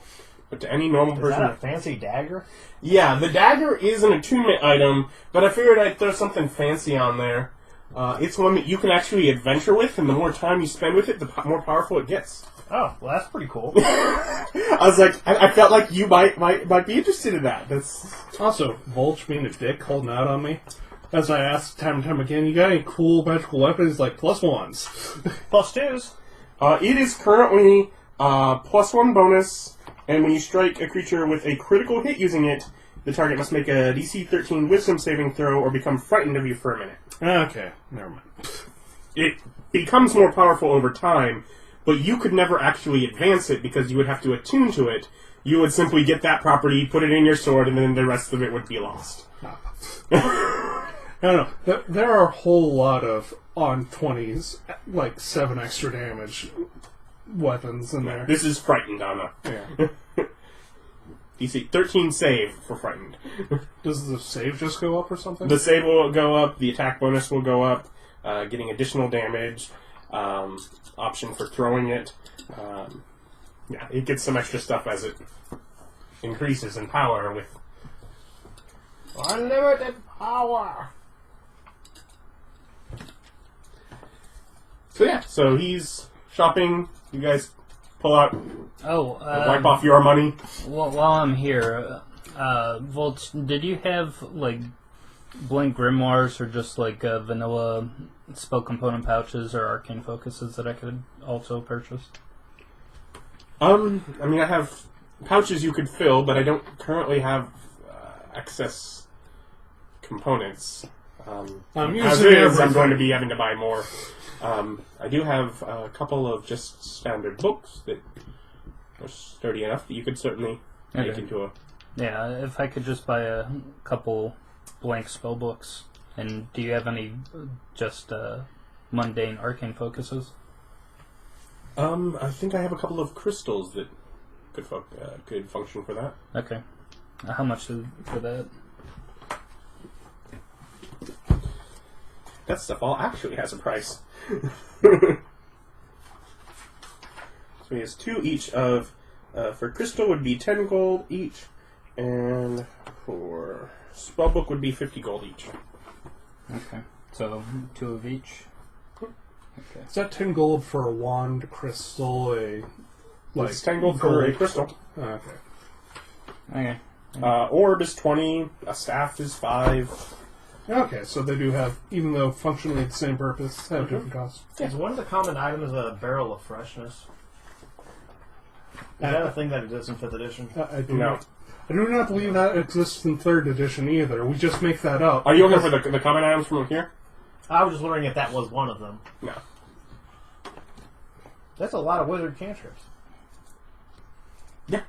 but to any normal Is person. that a fancy dagger? Yeah, the dagger is an attunement item, but I figured I'd throw something fancy on there. It's one that you can actually adventure with, and the more time you spend with it, the more powerful it gets. Oh, well, that's pretty cool. I was like, I felt like you might be interested in that. That's Also, Volch being a dick holding out on me. As I asked time and time again, you got any cool magical weapons like +1s? +2s. It is currently +1 bonus, and when you strike a creature with a critical hit using it, the target must make a DC 13 Wisdom saving throw or become frightened of you for a minute. Okay, never mind. It becomes more powerful over time, but you could never actually advance it because you would have to attune to it. You would simply get that property, put it in your sword, and then the rest of it would be lost. I don't know. There are a whole lot of on 20s, like 7 extra damage weapons in there. This is frightened, Anna. Yeah. DC 13 save for frightened. Does the save just go up or something? The save will go up, the attack bonus will go up, getting additional damage, option for throwing it. Yeah, it gets some extra stuff as it increases in power with... Unlimited power. So yeah, so he's shopping, you guys pull out, Oh, wipe off your money. while I'm here, Volch, did you have like blank grimoires or just like vanilla spell component pouches or arcane focuses that I could also purchase? I mean, I have pouches you could fill, but I don't currently have excess components. I'm As using it is, I'm everything. going to be having to buy more. I do have a couple of just standard books that are sturdy enough that you could certainly make Okay. into a... Yeah, if I could just buy a couple blank spell books. And do you have any just mundane arcane focuses? I think I have a couple of crystals that could function for that. Okay. How much is for that? That stuff all actually has a price. So he has 2 each of... for crystal would be 10 gold each, and for spellbook would be 50 gold each. Okay. So 2 of each. Is that 10 gold for a wand, crystal, It's 10 gold for a crystal. Okay. Okay. Orb is 20, a staff is 5. Okay, so they do have, even though functionally the same purpose, have different costs. Is one of the common items a barrel of freshness? Is that a thing that exists in 5th edition? I do No. not. I do not believe that exists in 3rd edition either. We just make that up. Are you looking for the common items from here? I was just wondering if that was one of them. No. That's a lot of wizard cantrips. Yeah.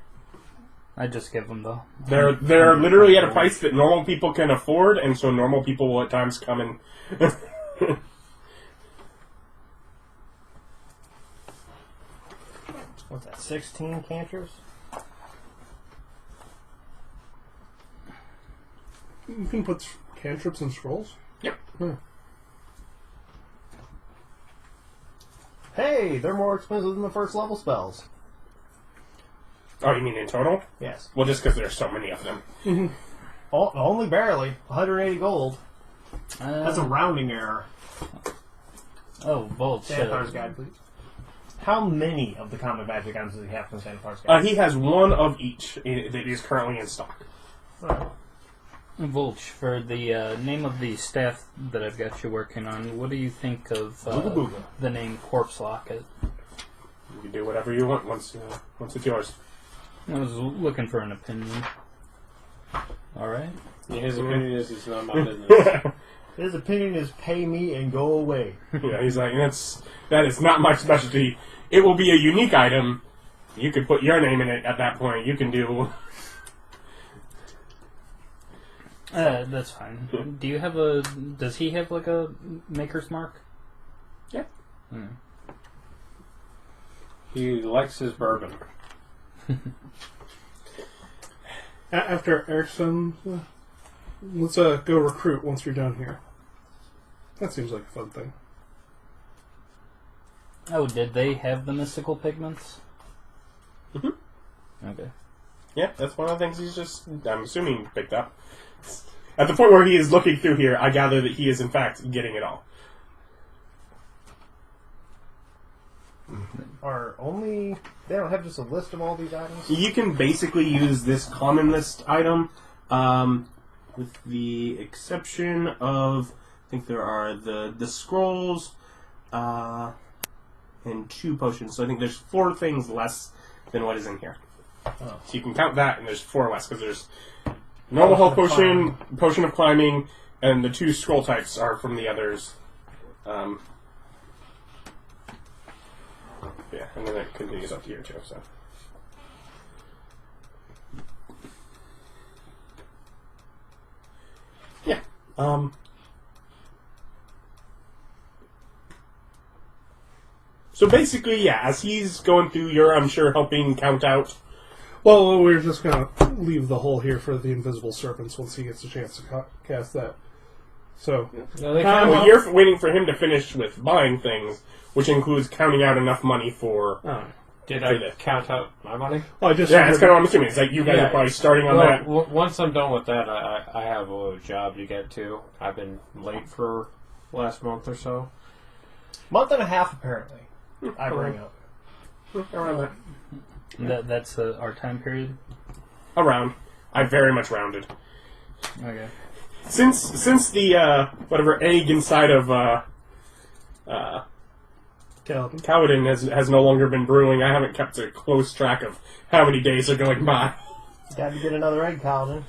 I just give them the... They're literally at a price that normal people can afford, and so normal people will at times come and... What's that, 16 cantrips? You can put cantrips and scrolls? Yep. Hey, they're more expensive than the first level spells. Oh, you mean in total? Yes. Well, just because there's so many of them. Only barely. 180 gold. That's a rounding error. Oh, bullshit. Sanitar's Guide, please. How many of the common magic items does he have from Sanitar's Guide? He has one of each that is currently in stock. Right. Volch, for the name of the staff that I've got you working on, what do you think of Booga Booga. the name Corpse Locket? You can do whatever you want once it's yours. I was looking for an opinion. Alright. Yeah, his opinion is it's not my business. His opinion is pay me and go away. Yeah, he's like, that is not my specialty. It will be a unique item. You could put your name in it at that point. You can do... That's fine. Do you have does he have like a maker's mark? Yeah. He likes his bourbon. After Erickson, let's go recruit once you're done here. That seems like a fun thing. Oh, did they have the mystical pigments? Mm-hmm. Okay. Yeah, that's one of the things he's just, I'm assuming, picked up. At the point where he is looking through here, I gather that he is, in fact, getting it all. They don't have just a list of all these items? You can basically use this common list item, with the exception of, I think there are the scrolls, and 2 potions. So I think there's 4 things less than what is in here. Oh. So you can count that, and there's 4 less, because there's normal health potion, potion of climbing, and the 2 scroll types are from the others. Yeah, and then it continues up here too, so. Yeah. So basically, yeah, as he's going through, you're, I'm sure, helping count out. Well, we're just going to leave the hole here for the invisible serpents once he gets a chance to cast that. So, Well, you're waiting for him to finish with buying things, which includes counting out enough money for... Did I count out my money? Well, that's kind of what I'm assuming. It's like you guys are probably starting on that. Once I'm done with that, I have a job to get to. I've been late for last month or so. Month and a half, apparently. I bring up. Around that. That's our time period? Around. I very much rounded. Okay. Since the, whatever egg inside of, Kalidan has no longer been brewing, I haven't kept a close track of how many days are going by. Got to get another egg, Kalidan.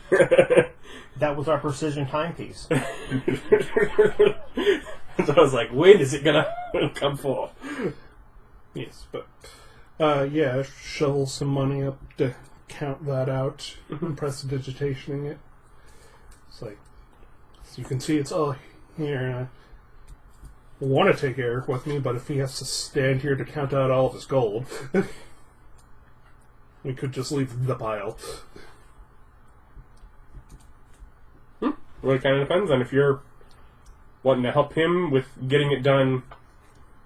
That was our precision timepiece. So I was like, when is it gonna come full? yes, but, shovel some money up to count that out and prestidigitationing it. It's like, so you can see it's all here, and I want to take Erich with me, but if he has to stand here to count out all of his gold, we could just leave the pile. Well, it kind of depends on if you're wanting to help him with getting it done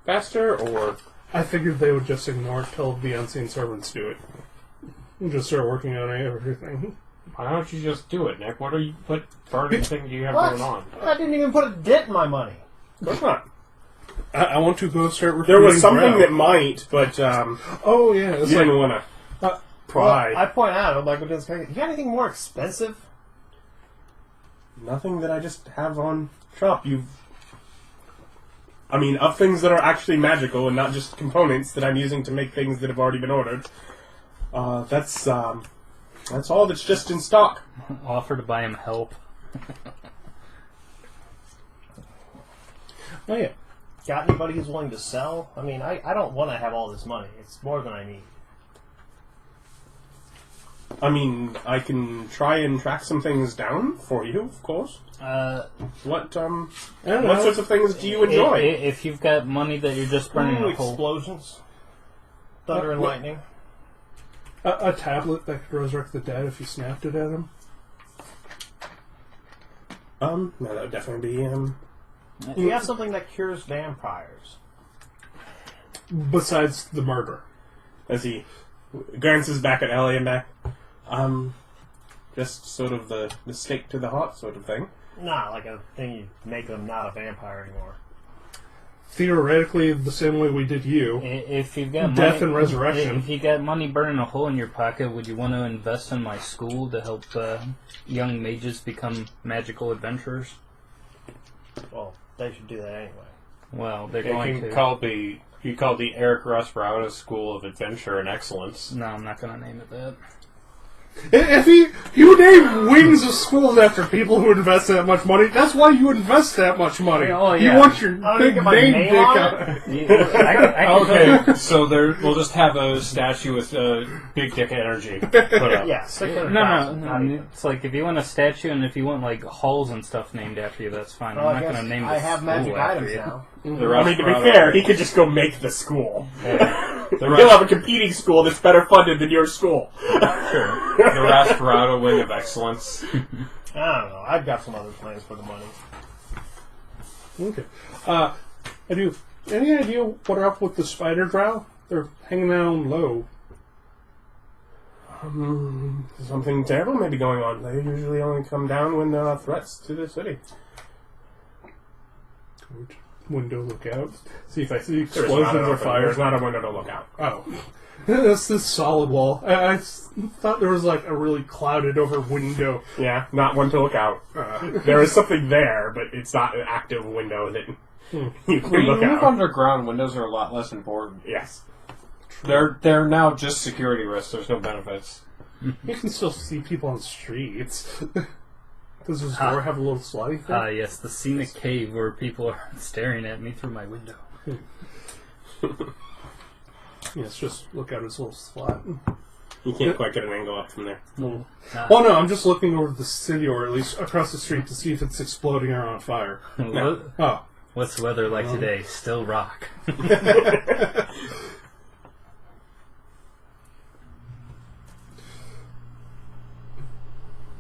faster, or... I figured they would just ignore it till the unseen servants do it. And just start working on everything. Why don't you just do it, Nick? What burning thing do you have What? going on? I didn't even put a dent in my money. Of course not. I want to go start recruiting. There was something Brown. that might, but oh yeah, it's you like, didn't want to pry. Well, I point out, I'm like, you got anything more expensive? Nothing that I just have on shop. Of things that are actually magical and not just components that I'm using to make things that have already been ordered. That's all that's just in stock. Offer to buy him help. oh yeah. Got anybody who's willing to sell? I don't want to have all this money. It's more than I need. I can try and track some things down for you, of course. What sorts of things do you enjoy? If you've got money that you're just burning a hole. Explosions. Thunder and lightning. A tablet that could resurrect the dead if you snapped it at them. No, that would definitely be Do you have something that cures vampires? besides the murder. As he glances back at Ellie and back. Just sort of the stake to the heart sort of thing. Nah, like a thing you make them not a vampire anymore. Theoretically, the same way we did you. If you've got Death money, and resurrection. If you got money burning a hole in your pocket, would you want to invest in my school to help young mages become magical adventurers? Well, they should do that anyway. Well, they're You going can to. call the Erich Rauda School of Adventure and Excellence. No, I'm not going to name it that. If you name wings of schools after people who invest that much money, that's why you invest that much money. Oh, yeah. You want your I don't big get my name name dick on out. Okay, so we'll just have a statue with Big Dick Energy put up. Yeah, 600,000. No. It's like if you want a statue and if you want like halls and stuff named after you, that's fine. Well, I'm I not guess going to name I the have school magic after items you. now. I mean, to be fair, he could just go make the school. The He'll have a competing school that's better funded than your school. The Raspe Wing of Excellence. I don't know. I've got some other plans for the money. Okay. Any idea what are up with the spider drow? They're hanging down low. Something terrible may be going on. They usually only come down when there are threats to the city. Window look out. See if I see There's explosions or There's fires. not a window to look out. Oh. That's this solid wall. I thought there was like a really clouded over window. Yeah, not one to look out. There is something there, but it's not an active window that you can When you look move out. underground, windows are a lot less important. Yes. They're now just security risks. There's no benefits. You can still see people on the streets. Does this door have a little sliding thing? Yes, the scenic cave where people are staring at me through my window. Yes, just look out its little slot. You can't quite get an angle up from there. Oh no, I'm just looking over the city, or at least across the street, to see if it's exploding or on fire. Oh. What's the weather like today? Still rock.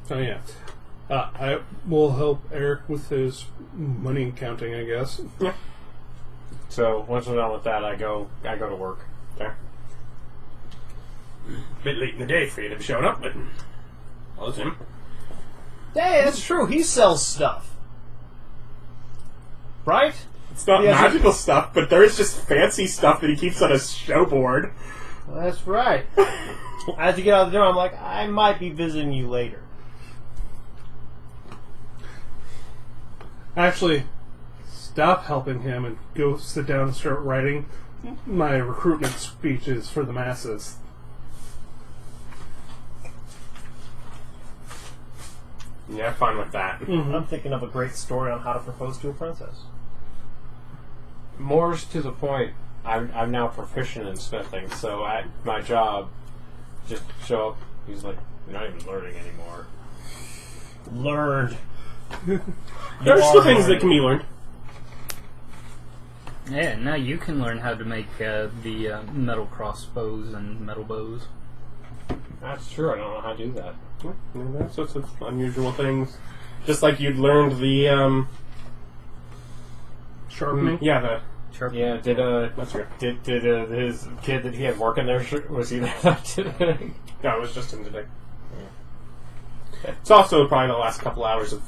Oh yeah. I will help Erich with his money counting, I guess. Yeah. So once we're done with that, I go to work. Okay. Bit late in the day for you to be showing up, but well, it's him. Hey, that's true. He sells stuff. Right? It's not Yes, magical stuff, but there is just fancy stuff that he keeps on his show board. That's right. As you get out the door, I'm like, I might be visiting you later. Actually, stop helping him and go sit down and start writing my recruitment speeches for the masses. Yeah, fine with that. I'm thinking of a great story on how to propose to a princess. More's to the point, I'm now proficient in smithing, so at my job, just show up. He's like, you're not even learning anymore. Learned. There are still things that can be learned. Yeah, now you can learn how to make the metal crossbows and metal bows. That's true. I don't know how to do that. All sorts of unusual things. Just like you'd learned the, Sharpening? yeah, the... Sharp. Yeah. That's true. Did his kid that he had working there, was he there today? No, it was just him today. It's also probably the last couple hours of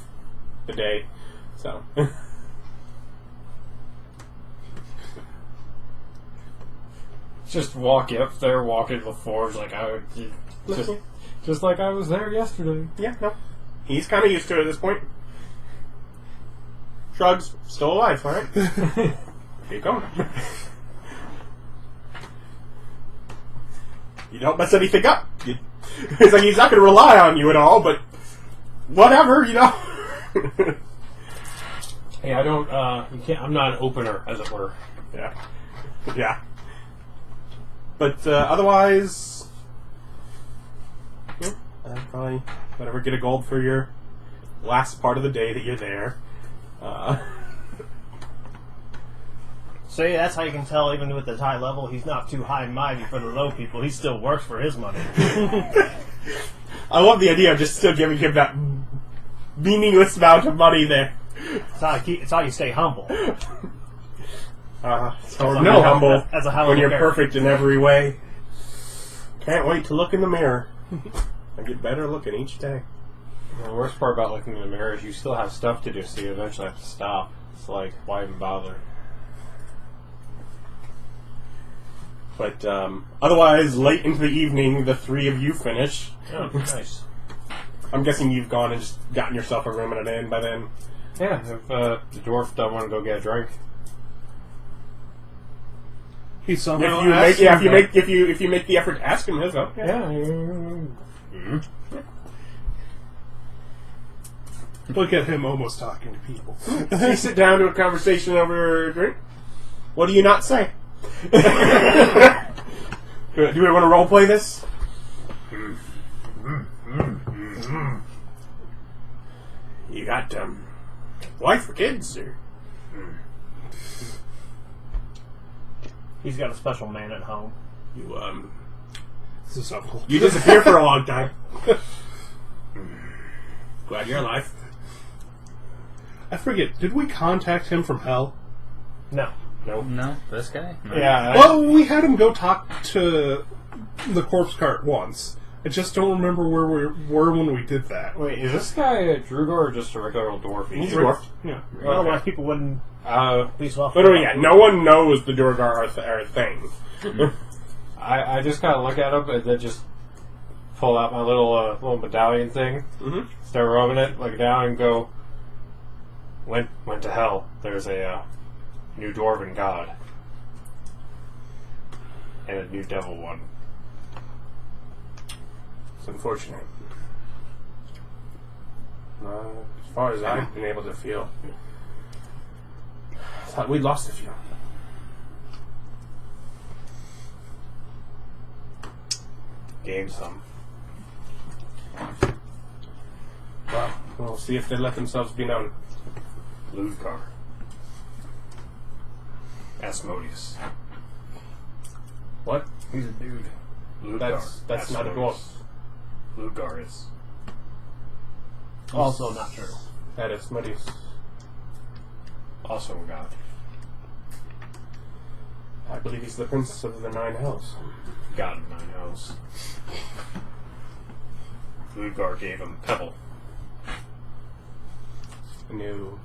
the day, so... Just walk up there, walk into the forge like just like I was there yesterday. Yeah, no. He's kind of used to it at this point. Shrugs. Still alive, alright? Keep going. You don't mess anything up. It's like he's not going to rely on you at all, but whatever, you know. Hey, I don't, you can't, I'm not an opener, as it were. Yeah. Yeah. But otherwise, yeah, probably whatever, get a gold for your last part of the day that you're there. So yeah, that's how you can tell, even with his high level, he's not too high and mighty for the low people. He still works for his money. I love the idea of just still giving him that meaningless amount of money there. It's how you stay humble. It's hard to be humble as a high when you're character. perfect in every way. Can't wait to look in the mirror. I get better looking each day. The worst part about looking in the mirror is you still have stuff to do, so you eventually have to stop. It's like, why even bother? But otherwise, late into the evening, the three of you finish. Oh, nice. I'm guessing you've gone and just gotten yourself a room and an inn by then. Yeah, if the dwarf doesn't want to go get a drink. He somehow If you make the effort to ask him, he'll go. Yeah. Look at him almost talking to people. You sit down to a conversation over a drink. What do you not say? Do we want to role play this? You got wife or kids, or He's got a special man at home. you This is uncle. you disappear for a long time. Glad you're alive. I forget, did we contact him from hell? No. Nope. No, this guy? No. Yeah. Well, we had him go talk to the corpse cart once. I just don't remember where we were when we did that. Wait, is this guy a Drugor or just a regular old dwarf? He's a dwarf. Yeah. Otherwise, people wouldn't be so But yeah, no one knows the Durgar are a thing. I just kind of look at him and then just pull out my little medallion thing, start rubbing it, look down, and go. Went to hell. There's a new dwarven god and a new devil one. It's unfortunate. As far as I've been able to feel, I thought we'd lost a few. Gained some. Well, we'll see if they let themselves be known. Ludgar. Asmodeus. What? He's a dude. Ludgar. That's not a dwarf. Ludgar is. Also not true. That is Asmodeus. Also a god. I believe he's the prince of the Nine Hells. God of Nine Hells. Ludgar gave him Pebble. A new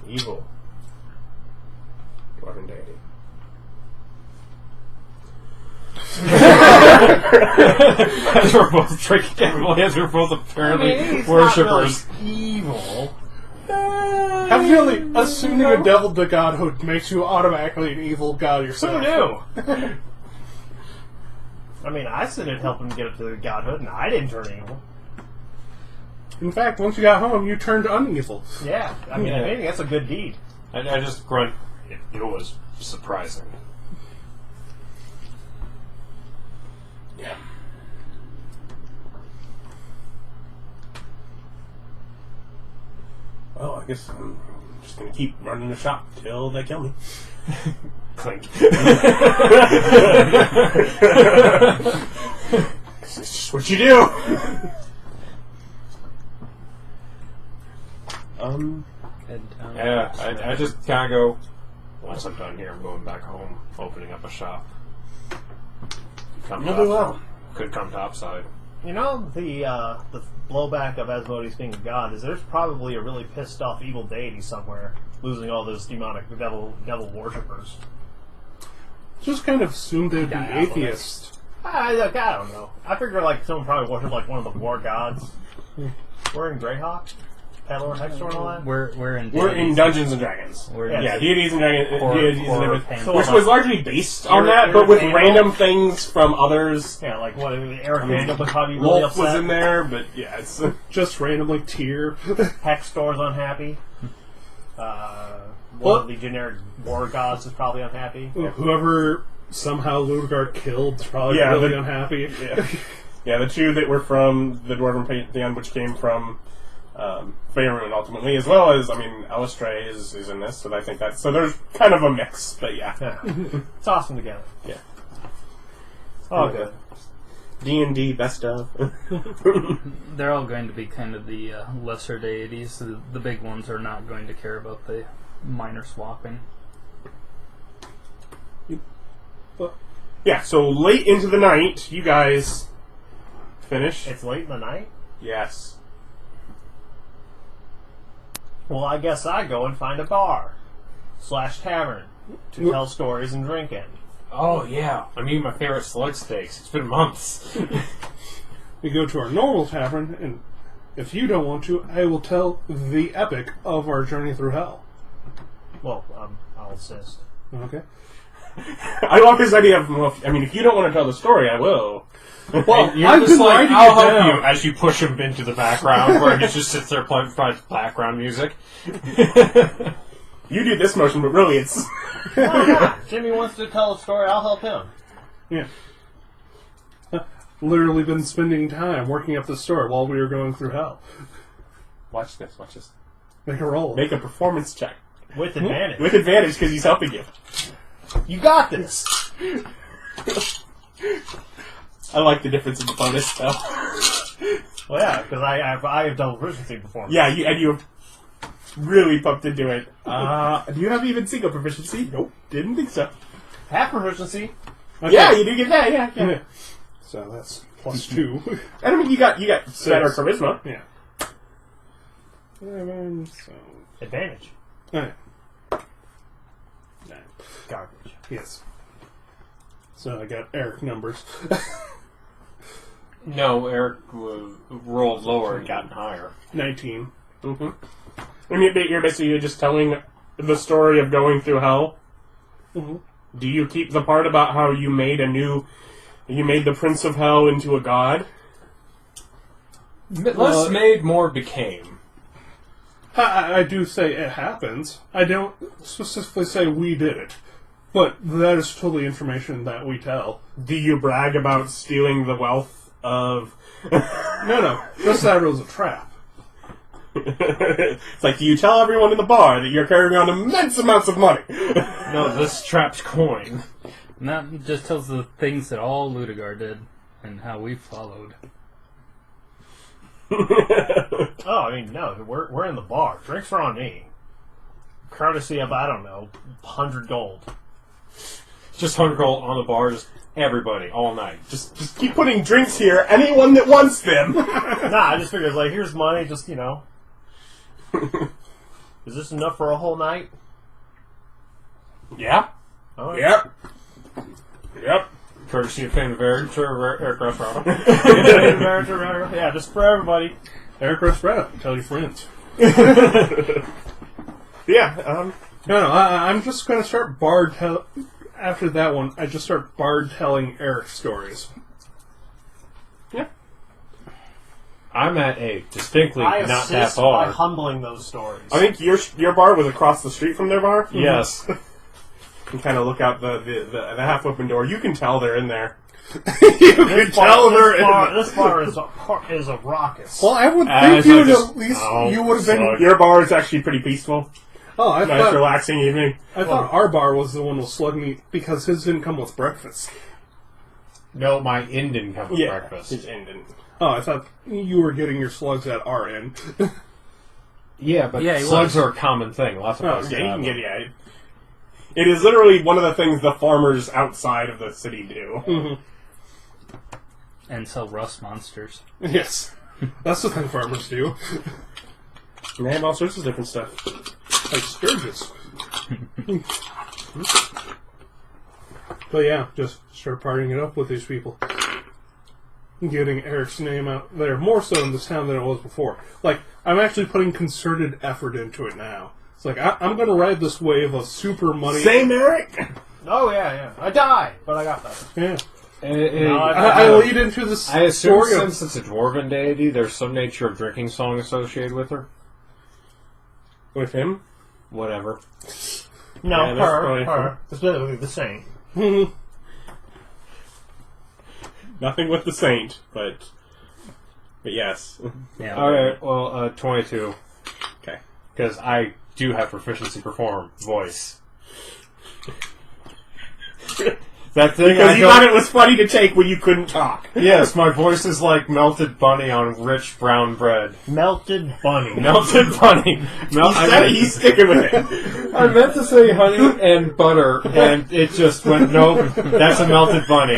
evil dwarven deity. As we're both drinking heavily, as we're both apparently he's worshippers. not really evil. I feel like assuming a devil to godhood makes you automatically an evil god yourself. Who knew? I mean, I said it'd help him get up to godhood, and I didn't turn evil. In fact, once you got home, you turned unevil. Yeah, I mean, Yeah. I think that's a good deed. I just grunt. It was surprising. Yeah. Well, I guess I'm just gonna keep running the shop till they kill me. Clink. It's just what you do. Head down. Yeah, I just kind of go, once I'm done here, I'm going back home, opening up a shop. You'll do well. Could come topside. You know, the blowback of Asmodeus being a god is there's probably a really pissed off evil deity somewhere losing all those demonic devil worshippers. Just kind of assumed they'd be atheists. I don't know. I figure like someone probably worshipped like one of the war gods. We're in Greyhawk, Peddler, Hextor, and all that. We're in Dungeons and Dragons. We're Deities and Dragons, Horror- deities and horror everything, pantheon. which was largely based on that, but with random things from others. Yeah, like what Erich Daniel was probably really Wolf upset. was in there, but yeah, it's Just randomly tear. Hextor's unhappy. One of the generic war gods is probably unhappy. Whoever somehow Ludgard killed is probably Yeah, really the- unhappy. yeah, the two that were from the Dwarven Pantheon, which came from Faerun ultimately, as well as, I mean, Alistray is in this, so I think that's, so there's kind of a mix, but yeah. Yeah. Toss them together. Yeah. Oh, good. D&D best of. They're all going to be kind of the lesser deities. The big ones are not going to care about the minor swapping. Yeah, so late into the night, you guys finish. It's late in the night? Yes. Well, I guess I go and find a bar / tavern to tell stories and drink in. Oh, yeah. I'm eating my favorite slug steaks. It's been months. We go to our normal tavern, and if you don't want to, I will tell the epic of our journey through hell. Well, I'll assist. Okay. I love this idea of, well, I mean, if you don't want to tell the story, I will. Well, You're I've just been like, writing I'll it help down. you as you push him into the background where he just sits there playing background music. You do this motion, but really it's... Why not? Jimmy wants to tell a story, I'll help him. Yeah. Literally been spending time working up the story while we were going through hell. Watch this, watch this. Make a roll. Make a performance check. With advantage. With advantage, because he's helping you. You got this! I like the difference in the bonus, though. Well, yeah, because I have double proficiency performance. Yeah, you have really pumped into it. Do you have even single proficiency? Nope. Didn't think so. Half proficiency. Okay. Yeah, you do get that, yeah. Yeah. So that's +2. And I mean, you got better charisma. Yeah. 7, so... Advantage. Alright. 9. Garbage. Yes. So I got Erich numbers. No, Eric rolled lower and gotten higher. 19. Mm-hmm. I mean, you're basically just telling the story of going through hell. Mm-hmm. Do you keep the part about how you made the Prince of Hell into a god? Less made, more became. I do say it happens. I don't specifically say we did it. But that is totally information that we tell. Do you brag about stealing the wealth of... No. Just that it was a trap. It's like, do you tell everyone in the bar that you're carrying on immense amounts of money? No, this trap's coin. And that just tells the things that all Ludigar did and how we followed. Oh, I mean, no, we're in the bar. Drinks are on me. Courtesy of, I don't know, 100 gold. Just 100 gold on the bar, just everybody, all night. Just keep putting drinks here, anyone that wants them. Nah, I just figured, like, here's money, just, you know. Is this enough for a whole night? Yeah. Oh, Yep. Yep. Courtesy of Fame of Erich Rauda. Yeah, just for everybody. Erich Rauda, tell your friends. Yeah, No, I'm just going to start after that one, I just start bard-telling Erich stories. Yeah. I'm at a distinctly I not that assist by bar. humbling those stories. I think your bar was across the street from their bar. Yes. You can kind of look out the half-open door. You can tell they're in there. You can tell they're in This bar is a raucous. Well, I would As think you I would just- at least oh, you would have been. slug. Your bar is actually pretty peaceful. Oh, I Nice, thought relaxing evening. our bar was the one with slug meat because his didn't come with breakfast. No, my inn didn't come with breakfast. His end didn't. Oh, I thought you were getting your slugs at our end. Yeah, but Yeah, he slugs was. are a common thing. Lots of places Yeah, you have can them. get It is literally one of the things the farmers outside of the city do. And sell rust monsters. Yes, that's the thing farmers do. And they have all sorts of different stuff. Like scourges. But yeah, just start partying it up with these people. Getting Erich's name out there, more so in this town than it was before. Like, I'm actually putting concerted effort into it now. It's like, I'm going to ride this wave of super money. Same, Eric? Oh, yeah. I died, but I got better. Yeah. I I lead into this I assume story of... since it's a dwarven deity, there's some nature of drinking song associated with her. With him? Whatever. No, Yeah, that's probably her. Specifically the same. Nothing with the saint, but yes. Yeah. Alright, well, 22. Okay. Because I do have proficiency perform voice. It's That thing Because you thought it was funny to take when you couldn't talk. Yes, my voice is like melted bunny on rich brown bread. Melted bunny. Melted bunny. He's sticking with it. I meant to say honey and butter, and it just went, nope, that's a melted bunny.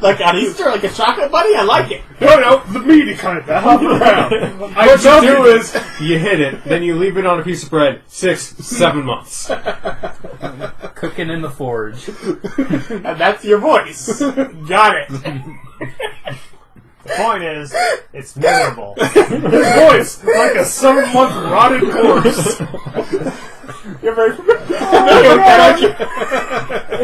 Like on Easter, like a chocolate bunny? I like it. No, the meaty kind that hop around. What you do is, you hit it, then you leave it on a piece of bread 6-7 months. Cooking in the forge. And that's your voice. Got it. The point is, it's memorable. His voice, like a 7-month rotted corpse. You're very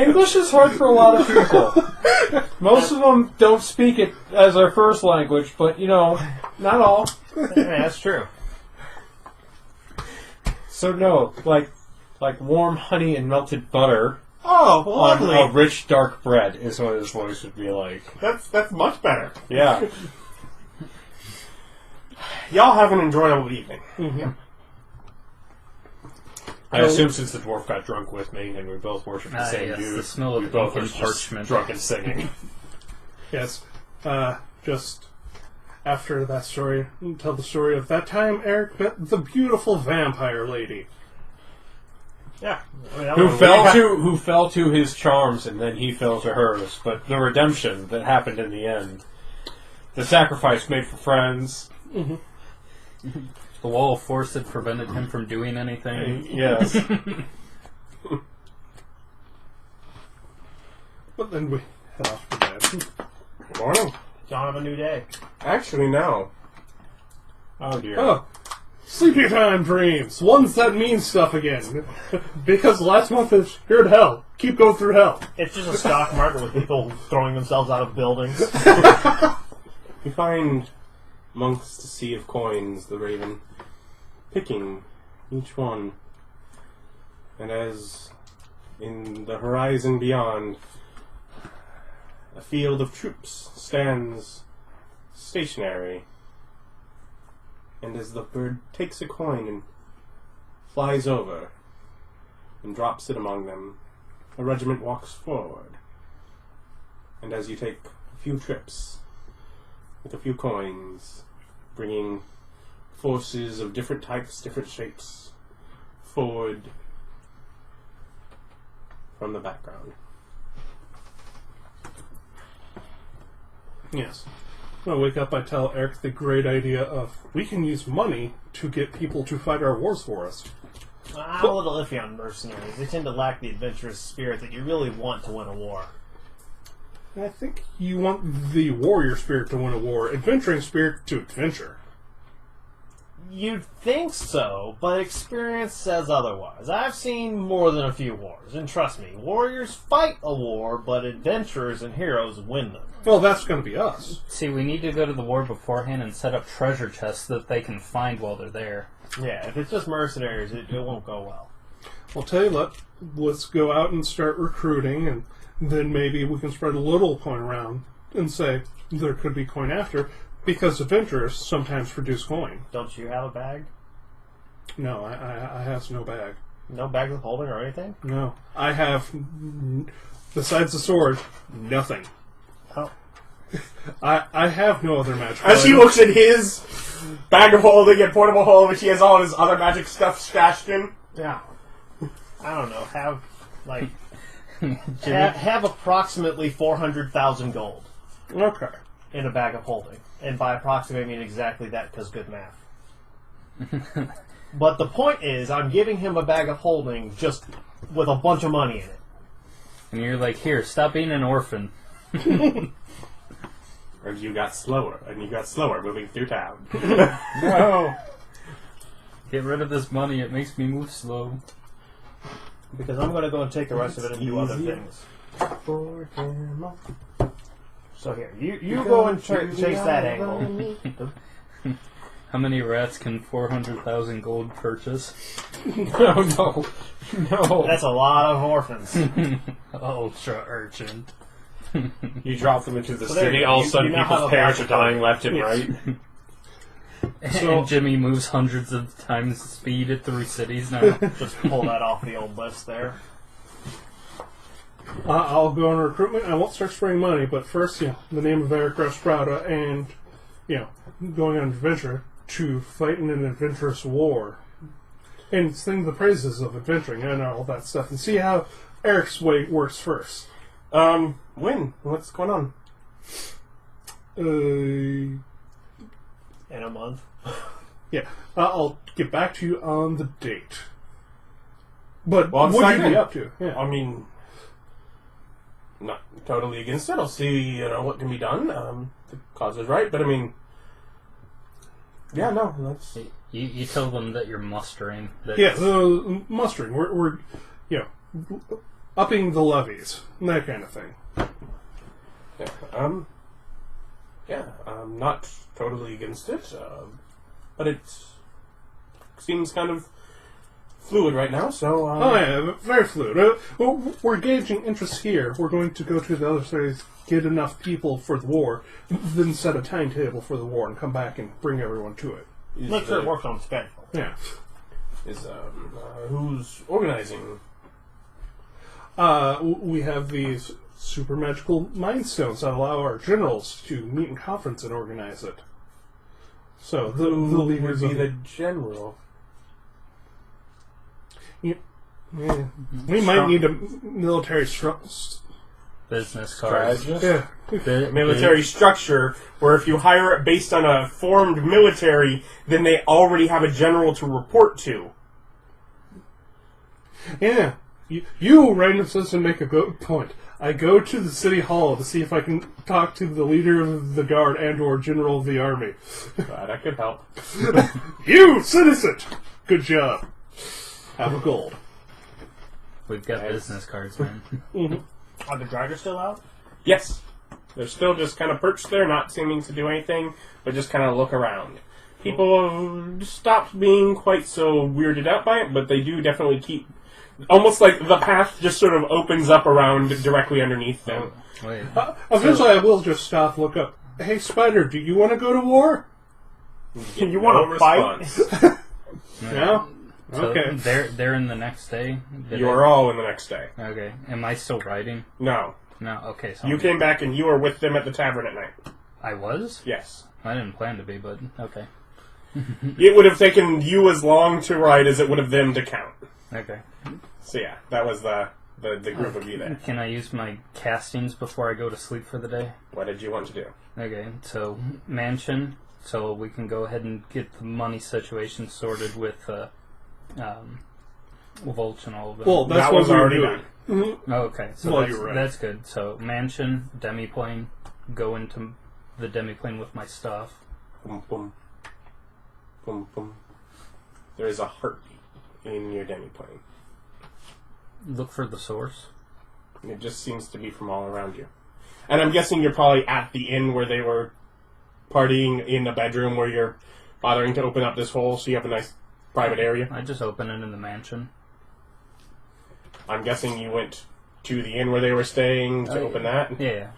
English is hard for a lot of people. Most of them don't speak it as their first language, but, not all. Yeah, that's true. So no, like warm honey and melted butter Oh, on lovely. a rich dark bread is what his voice would be like. That's much better. Yeah. Y'all have an enjoyable evening. Mm-hmm. I assume since the dwarf got drunk with me and we both worship the same yes, dude, the smell of we both ink were and just parchment. drunk and singing. Yes. Just after that story, tell the story of that time Erich met the beautiful vampire lady. Yeah. I mean, Who fell to his charms and then he fell to hers, but the redemption that happened in the end. The sacrifice made for friends. Mm-hmm. The wall of force that prevented him from doing anything. Yes. But then we head off to bed. Good morning. Dawn of a new day. Actually, no. Oh dear. Oh, sleepy time dreams. Ones that mean stuff again. Because last month is here to hell. Keep going through hell. It's just a stock market with people throwing themselves out of buildings. You find amongst a sea of coins, the raven, picking each one. And as in the horizon beyond, a field of troops stands stationary. And as the bird takes a coin and flies over and drops it among them, a regiment walks forward. And as you take a few trips with a few coins, bringing forces of different types, different shapes, forward from the background. Yes. When I wake up, I tell Erich the great idea of we can use money to get people to fight our wars for us. I'm a little iffy on mercenaries. They tend to lack the adventurous spirit that you really want to win a war. I think you want the warrior spirit to win a war, adventuring spirit to adventure. You'd think so, but experience says otherwise. I've seen more than a few wars, and trust me, warriors fight a war, but adventurers and heroes win them. Well, that's going to be us. See, we need to go to the war beforehand and set up treasure chests that they can find while they're there. Yeah, if it's just mercenaries, it won't go well. I'll tell you what, let's go out and start recruiting, and then maybe we can spread a little coin around and say there could be coin after, because adventurers sometimes produce coin. Don't you have a bag? No, I have no bag. No bag of holding or anything? No. I have, besides the sword, nothing. Oh. I have no other magic. As she looks at his bag of holding and portable hold, which he has all his other magic stuff stashed in. Yeah. I don't know, have, like, Jimmy, have approximately 400,000 gold Okay. in a bag of holding. And by approximate, I mean exactly that, because good math. But the point is, I'm giving him a bag of holding just with a bunch of money in it. and you're like, here, stop being an orphan. Or you got slower, and you got slower moving through town. No. Get rid of this money, it makes me move slow. Because I'm going to go and take the rest of it and do other things. For him. So here, you go and chase that angle. How many rats can 400,000 gold purchase? No. That's a lot of orphans. Ultra urchin. You drop them into the So there city, you go. all of a You sudden now have people's a parents are backup. dying left and Yes. right. So- And Jimmy moves hundreds of times the speed through cities now. Just pull that off the old list there. I'll go on recruitment. I won't start spraying money, but first, the name of Erich Rauda and, going on adventure to fight in an adventurous war. And sing the praises of adventuring and all that stuff, and see how Erich's way works first. When? What's going on? In a month. Yeah. I'll get back to you on the date. But Well, what it's do not you be good. up to? Yeah. I mean, not totally against it. I'll see, what can be done. The cause is right, but I mean, yeah, no, that's... You tell them that you're mustering. Mustering. We're upping the levies, that kind of thing. Yeah, I'm not totally against it, but it seems kind of fluid right now, so... very fluid. We're gauging interest here. We're going to go to the other cities, get enough people for the war, then set a timetable for the war and come back and bring everyone to it. Make sure it works on schedule. Yeah. Who's organizing? We have these super magical mind stones that allow our generals to meet in conference and organize it. So the leaders would be of the general. we might need a military business cards. Strategist? Military structure, where if you hire it based on a formed military, then they already have a general to report to. Yeah. You, random citizen, make a good point. I go to the city hall to see if I can talk to the leader of the guard and or general of the army. That could help. You, citizen! Good job. Have a gold. We've got business cards, man. Are the drivers still out? Yes. They're still just kind of perched there, not seeming to do anything, but just kind of look around. People have stopped being quite so weirded out by it, but they do definitely keep... Almost like the path just sort of opens up around directly underneath them. Wait. Eventually I will just stop, look up. Hey, Spider, do you want to go to war? You want to fight? No? So Okay. They're in the next day. You are all in the next day. Okay. Am I still riding? No. No. Okay. So You came back and you were with them at the tavern at night. I was. Yes. I didn't plan to be, but okay. It would have taken you as long to ride as it would have them to count. Okay. So yeah, that was the group of you there. Can I use my castings before I go to sleep for the day? What did you want to do? Okay. So mansion. So we can go ahead and get the money situation sorted with Volch and all of them. Well, that's That what was we were already doing. done. Oh, okay. So Well, that's, you're right. that's good. So mansion, demiplane, go into the demiplane with my stuff. Boom, boom. Boom, boom. There is a heartbeat in your demiplane. Look for the source. And it just seems to be from all around you. And I'm guessing you're probably at the inn where they were partying in the bedroom where you're bothering to open up this hole so you have a nice private area. I just open it in the mansion. I'm guessing you went to the inn where they were staying to open that. Yeah.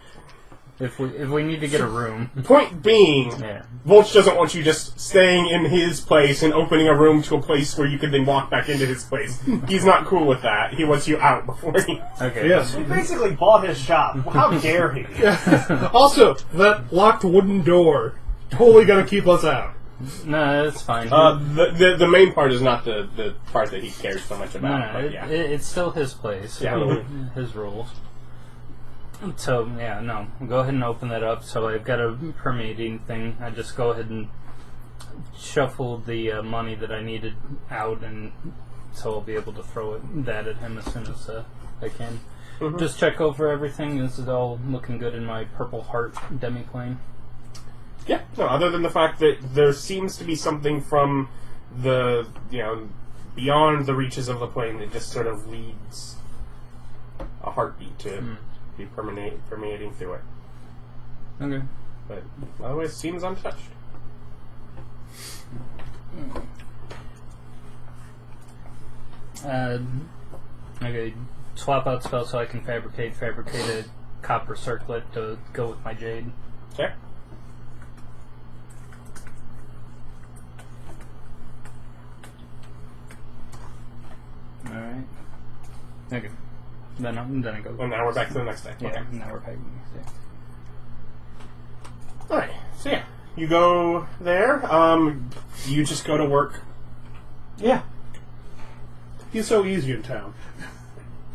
If we need to get a room. Point being, Yeah. Volch doesn't want you just staying in his place and opening a room to a place where you could then walk back into his place. He's not cool with that. He wants you out before he... Okay. Yes. You basically bought his shop. How dare he? Also, that locked wooden door totally gonna keep us out. No, it's fine. The main part is not the part that he cares so much about. no, But yeah. it's still his place. Yeah. His rules. So, yeah, no. Go ahead and open that up. So I've got a permeating thing. I just go ahead and shuffle the money that I needed out, and so I'll be able to throw that at him as soon as I can. Mhm. Just check over everything. This is all looking good in my Purple Heart demiplane. Yeah, no, other than the fact that there seems to be something from the, beyond the reaches of the plane that just sort of leads a heartbeat to be permeating through it. Okay. But otherwise, it seems untouched. Okay, swap out spell so I can fabricate a copper circlet to go with my jade. Okay. Alright. Okay. Then I go. And now we're back to the next day. Yeah, Okay. now we're back to the next day. Alright, so yeah. You go there. You just go to work. Yeah. He's so easy in town.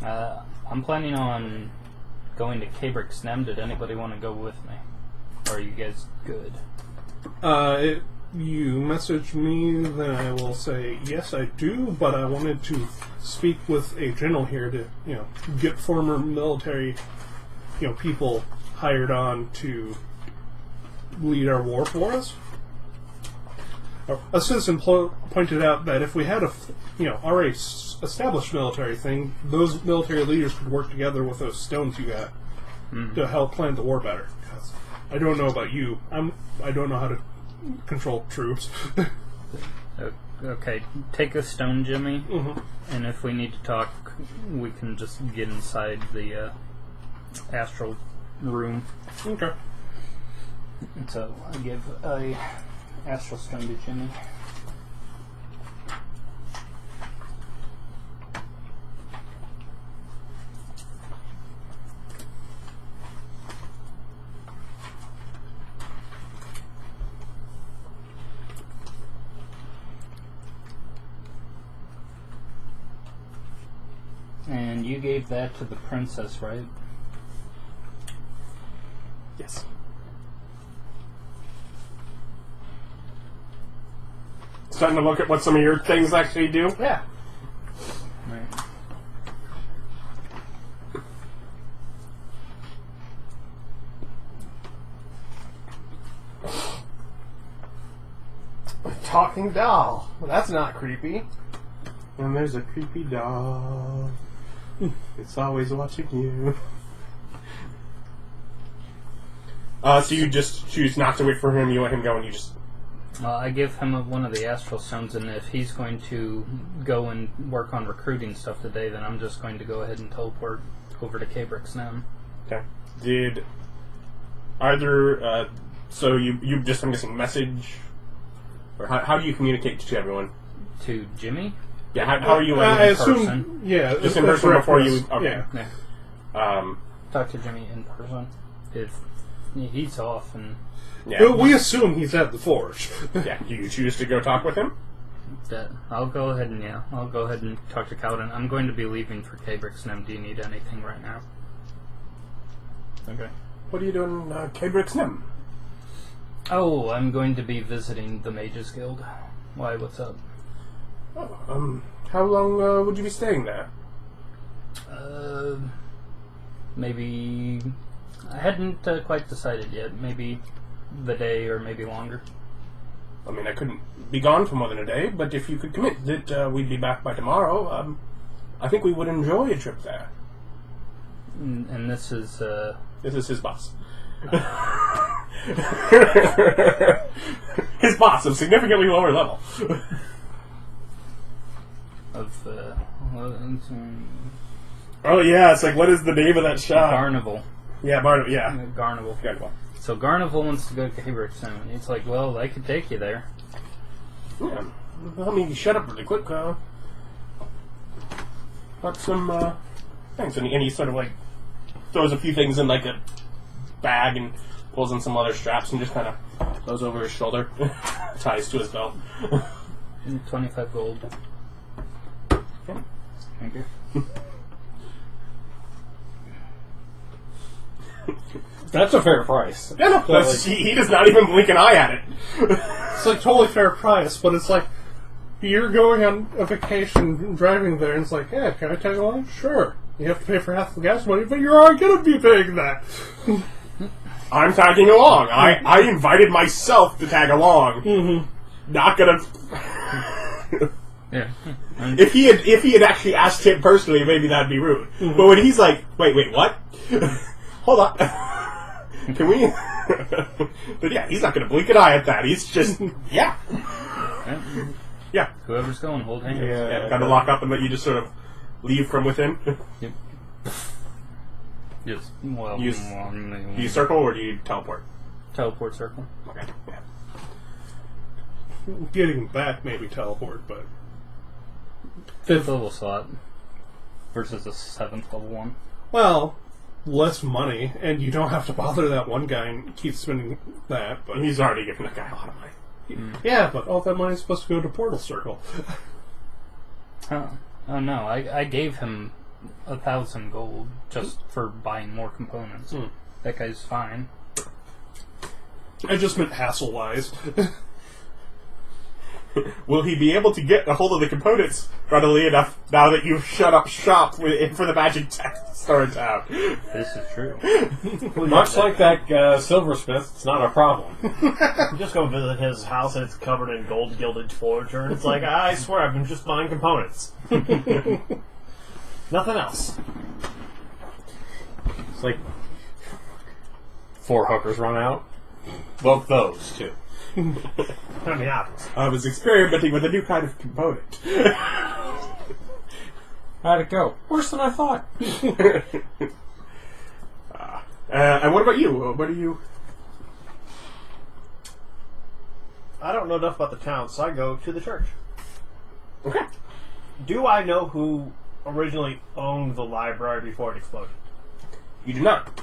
I'm planning on going to Kabrick Snem. Did anybody want to go with me? Or are you guys good? You message me, then I will say, yes, I do, but I wanted to speak with a general here to, get former military, people hired on to lead our war for us. A citizen pointed out that if we had already established military thing, those military leaders could work together with those stones you got to help plan the war better. 'Cause I don't know about you. I don't know how to control troops. Okay, take a stone, Jimmy, Mm-hmm. and if we need to talk, we can just get inside the astral room. Okay. So I give a astral stone to Jimmy. And you gave that to the princess, right? Yes. Starting to look at what some of your things actually do. Yeah. Right. Talking doll. Well, that's not creepy. And there's a creepy dog. It's always watching you. So you just choose not to wait for him, you let him go, and you just... I give him one of the astral stones, and if he's going to go and work on recruiting stuff today, then I'm just going to go ahead and teleport over to Kabrick Snem. Okay. Did either... so you just, I'm guessing, message... Or how do you communicate to everyone? To Jimmy? Yeah, how are you I in assume, person. yeah. Just in person before you... Okay. Yeah. Yeah. Talk to Jimmy in person. If he's off, and Yeah. But we assume he's at the forge. Yeah. Do you choose to go talk with him? I'll go ahead and talk to Kalidan. I'm going to be leaving for Kabrick Snem. Do you need anything right now? Okay. What are you doing in Kabrick Snem? Oh, I'm going to be visiting the Mages Guild. Why, what's up? Oh, how long would you be staying there? Maybe... I hadn't quite decided yet. Maybe the day or maybe longer. I mean, I couldn't be gone for more than a day, but if you could commit that we'd be back by tomorrow, I think we would enjoy a trip there. And this is... This is his boss. His boss of significantly lower level. Oh yeah, it's like, what is the name of that shop? Garnival. Yeah, Barnaby, yeah. Garnival. Garnival. So Garnival wants to go to Kabrick Snem, and he's like, well, I could take you there. Yeah. Let me shut up really quick. Got some things. And he sort of like throws a few things in like a bag and pulls in some other straps and just kind of goes over his shoulder, ties to his belt. 25 gold. Yeah. Thank you. That's a fair price. Yeah, no, that's, he does not even blink an eye at it. It's like totally fair price, but it's like you're going on a vacation, driving there, and it's like, yeah, can I tag along? Sure. You have to pay for half the gas money, but you're already going to be paying that. I'm tagging along. I invited myself to tag along. Mm-hmm. Not gonna. Yeah. If he had actually asked him personally, maybe that'd be rude. Mm-hmm. But when he's like, wait, what? Hold on. Can we? But yeah, he's not gonna blink an eye at that. He's just yeah. Yeah. Whoever's going, hold hands. Yeah, gotta lock up and let you just sort of leave from within. Yep. Yes. Well, Do you circle or do you teleport? Teleport circle. Okay. Yeah. Getting back, maybe teleport, but Fifth level slot. versus a 7th level one. Well, less money, and you don't have to bother that one guy and keep spending that. But He's already given that guy a lot of money. yeah, but all that money is supposed to go to Portal Circle. Oh no, I gave him 1,000 gold just for buying more components. That guy's fine. I just meant hassle-wise. Will he be able to get a hold of the components readily enough now that you've shut up shop for the magic store in town? This is true. Much like that silversmith, it's not a problem. You just go visit his house and it's covered in gold gilded furniture, and it's like, I swear, I've been just buying components. Nothing else. It's like 4 hookers run out. Both those, too. I mean, obviously. I was experimenting with a new kind of component. How'd it go? Worse than I thought. And what about you? What do you... I don't know enough about the town, so I go to the church. Okay. Do I know who originally owned the library before it exploded? You do not.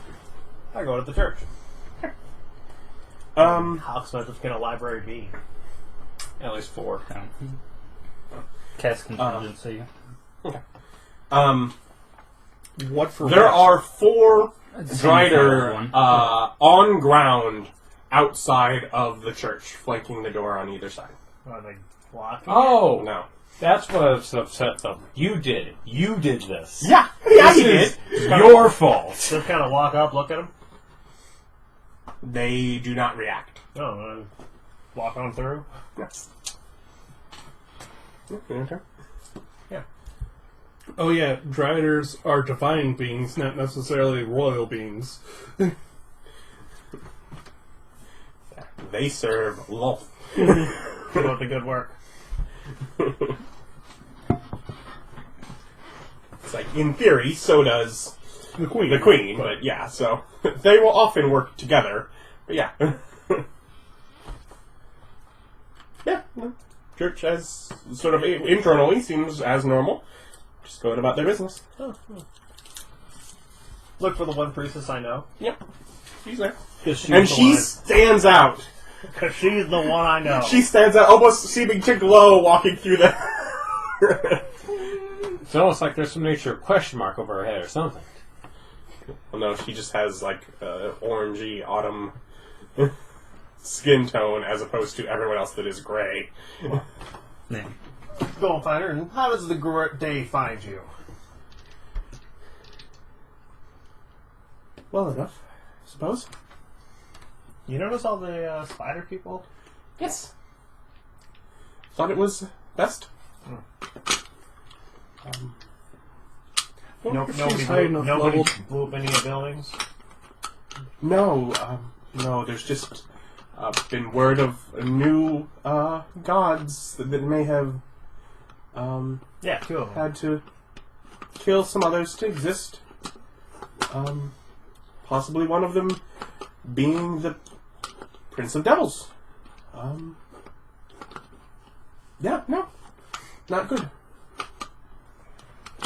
I go to the church. How expensive can a library be? At least 4. Cast contingency. Okay. What for? There are 4 It's Drider one. on ground outside of the church, flanking the door on either side. Are they blocking? Oh! No. That's what upset them. You did it. You did this. Yeah, This you did. is your fault. Just kind of walk up, look at them. They do not react. Oh, walk on through. Yes. Okay. Yeah. Oh yeah, Driders are divine beings, not necessarily royal beings. They serve Lolth. Keep up the good work. It's like, in theory, so does The Queen. the Queen, but yeah, so they will often work together. But yeah. Yeah, no. Church as sort of internally seems as normal. Just going about their business. Look for the one priestess I know. Yep. She's there. And She stands out. Because she's the one I know. She stands out, almost seeming to glow walking through the... It's almost like there's some nature question mark over her head or something. Well, no, she just has, like, orangey autumn skin tone as opposed to everyone else that is gray. Yeah. Go and find her. And how does the day find you? Well enough, I suppose. You notice all the spider people? Yes. Thought it was best. Nobody high enough level. blew up any of the buildings? No, there's just been word of new gods that may have Yeah, 2 of them. had to kill some others to exist. Possibly one of them being the Prince of Devils. Yeah, no. Not good.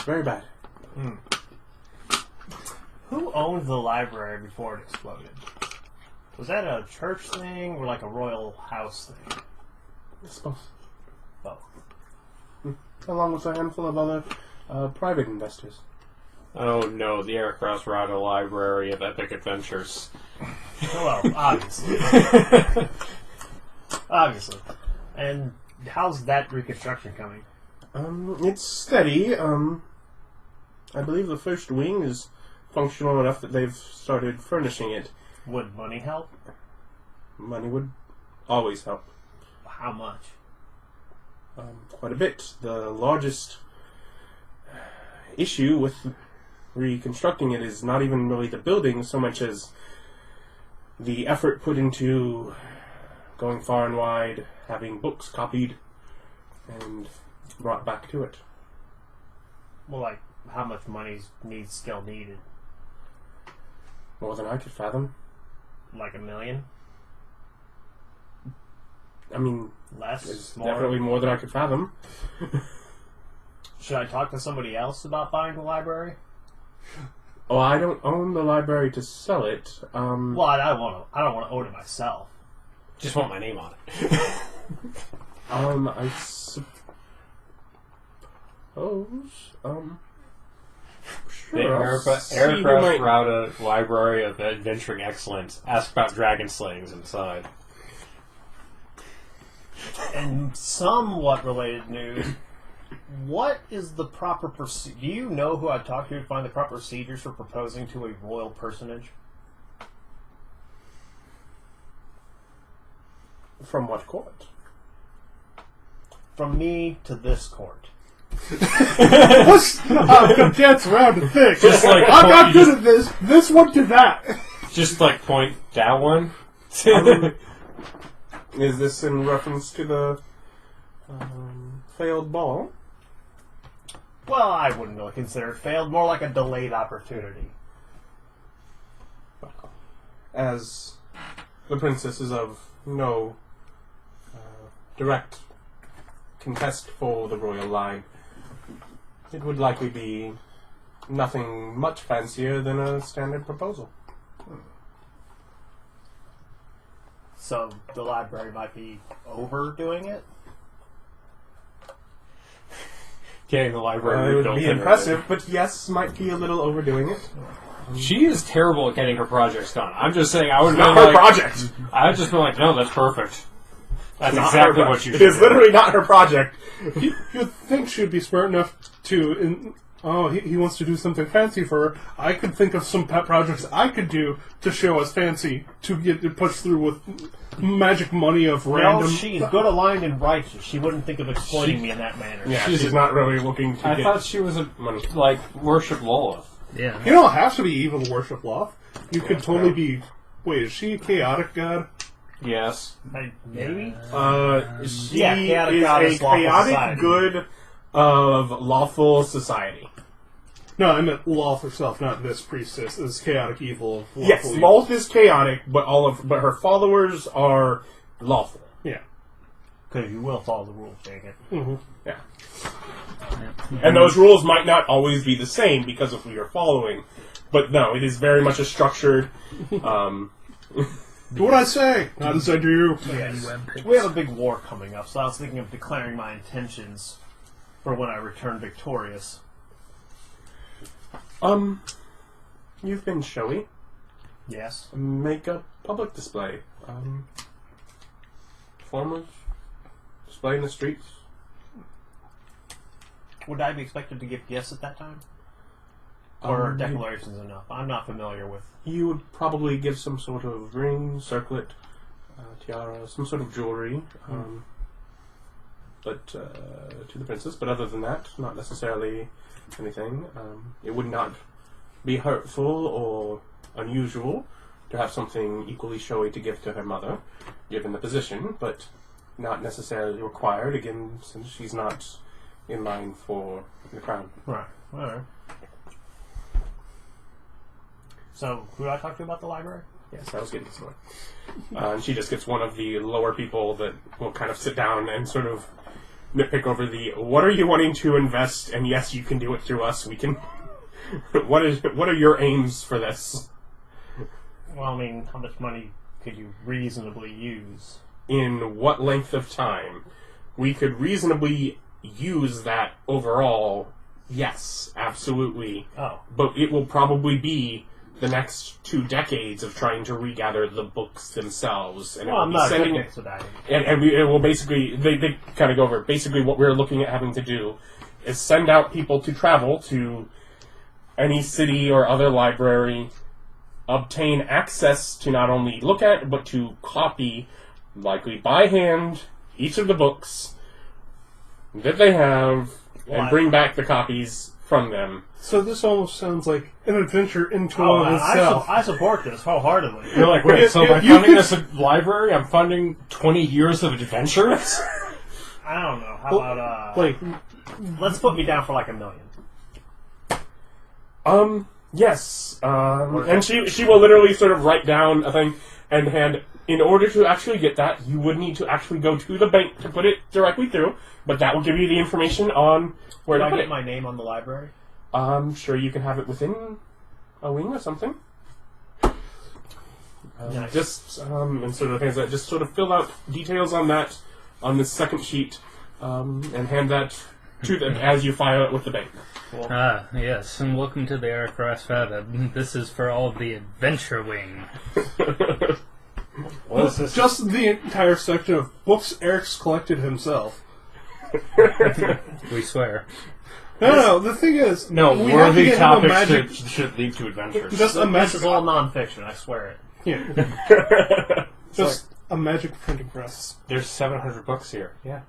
Very bad. Who owned the library before it exploded? Was that a church thing or like a royal house thing? I suppose. Both. Along with a handful of other private investors. Oh no, the Erich Rauda Library of Epic Adventures. Well, obviously. Obviously. And how's that reconstruction coming? It's steady. I believe the first wing is functional enough that they've started furnishing it. Would money help? Money would always help. How much? Quite a bit. The largest issue with reconstructing it is not even really the building so much as the effort put into going far and wide, having books copied and brought back to it. Well, like, how much money needs still needed? More than I could fathom. Like $1 million? I mean, Less? it's More? definitely more than I could fathom. Should I talk to somebody else about buying the library? Oh, I don't own the library to sell it. Well, I don't want to own it myself. Just want my name on it. I suppose. The Sure. Erich Rauda Library of Adventuring Excellence. Ask about dragon slayings inside. And somewhat related news, what is the proper procedure? Do you know who I'd talk to find the proper procedures for proposing to a royal personage? From what court? From me to this court. I'm gonna dance around and think. Just like I'm not good at this. This one to that. Just like point that one. Is this in reference to the failed ball? Well, I wouldn't really consider it failed. More like a delayed opportunity. As the princess is of no direct contest for the royal line, it would likely be nothing much fancier than a standard proposal. So the library might be overdoing it? Getting the It library would built be in impressive, but yes, might be a little overdoing it. She is terrible at getting her projects done. I'm just saying, I would It's be not her like, project. I would just be like, no, that's perfect. That's Not exactly her what you project. should It is do. literally not her project. You'd think she'd be smart enough to. He wants to do something fancy for her. I could think of some pet projects I could do to show us fancy to get it pushed through with magic money of random. No, she's good aligned and righteous. She wouldn't think of exploiting me in that manner. Yeah, she's not really looking to I get thought she was a, money. like, worship Lilith. Yeah. You don't have to be evil to worship Loth. You could totally be. Wait, is she a chaotic god? Yes. Maybe? She Yeah, chaotic is goddess, a lawful chaotic society. good of lawful society. No, I meant Loth herself, not this priestess. This chaotic evil. Of Yes, lawful evil. Loth is chaotic, but but her followers are lawful. Yeah. Because you will follow the rules, Jacob. Mm-hmm. Yeah. And those rules might not always be the same because of who you're following. But no, it is very much a structured. Do what I say, not as I do. Yes. We have a big war coming up, so I was thinking of declaring my intentions for when I return victorious. You've been showy. Yes. Make a public display. Performers. Display in the streets. Would I be expected to give gifts at that time? Or are You- declarations enough? I'm not familiar with... You would probably give some sort of ring, circlet, tiara, some sort of jewelry, but to the princess. But other than that, not necessarily anything. It would not be hurtful or unusual to have something equally showy to give to her mother, given the position, but not necessarily required, again, since she's not in line for the crown. Right. Alright. So, who do I talk to about the library? Yes, I was getting this one. And she just gets one of the lower people that will kind of sit down and sort of nitpick over the, what are you wanting to invest? And yes, you can do it through us. We can. What are your aims for this? Well, I mean, how much money could you reasonably use? In what length of time? We could reasonably use that overall. Yes, absolutely. Oh. But it will probably be the next 2 decades of trying to regather the books themselves. And Well, it will I'm be not sending next to that. it will basically, they kind of go over it. Basically what we're looking at having to do is send out people to travel to any city or other library, obtain access to not only look at, but to copy, likely by hand, each of the books that they have, and bring back the copies from them. So this almost sounds like an adventure into Oh, of itself. I support this wholeheartedly. You're like, wait, so by You funding could- this library, I'm funding 20 years of adventures? I don't know. How about, like, let's put me down for like $1 million. Yes. And she will literally sort of write down a thing and hand In order to actually get that, you would need to actually go to the bank to put it directly through, but that will give you the information on where Can to I put get it. my name on the library? I'm sure you can have it within a wing or something. Nice. Just and sort of things that just sort of fill out details on that on this second sheet and hand that to them as you file it with the bank. Cool. Yes, and welcome to the Erich Raspe. This is for all of the adventure wing. What is this? Just the entire section of books Eric's collected himself. We swear. No, the thing is, No, we have to worthy get him a topics magic. should lead to adventures. Just a This magic. is all nonfiction, I swear it. Yeah. Just a magic printing press. There's 700 books here. Yeah.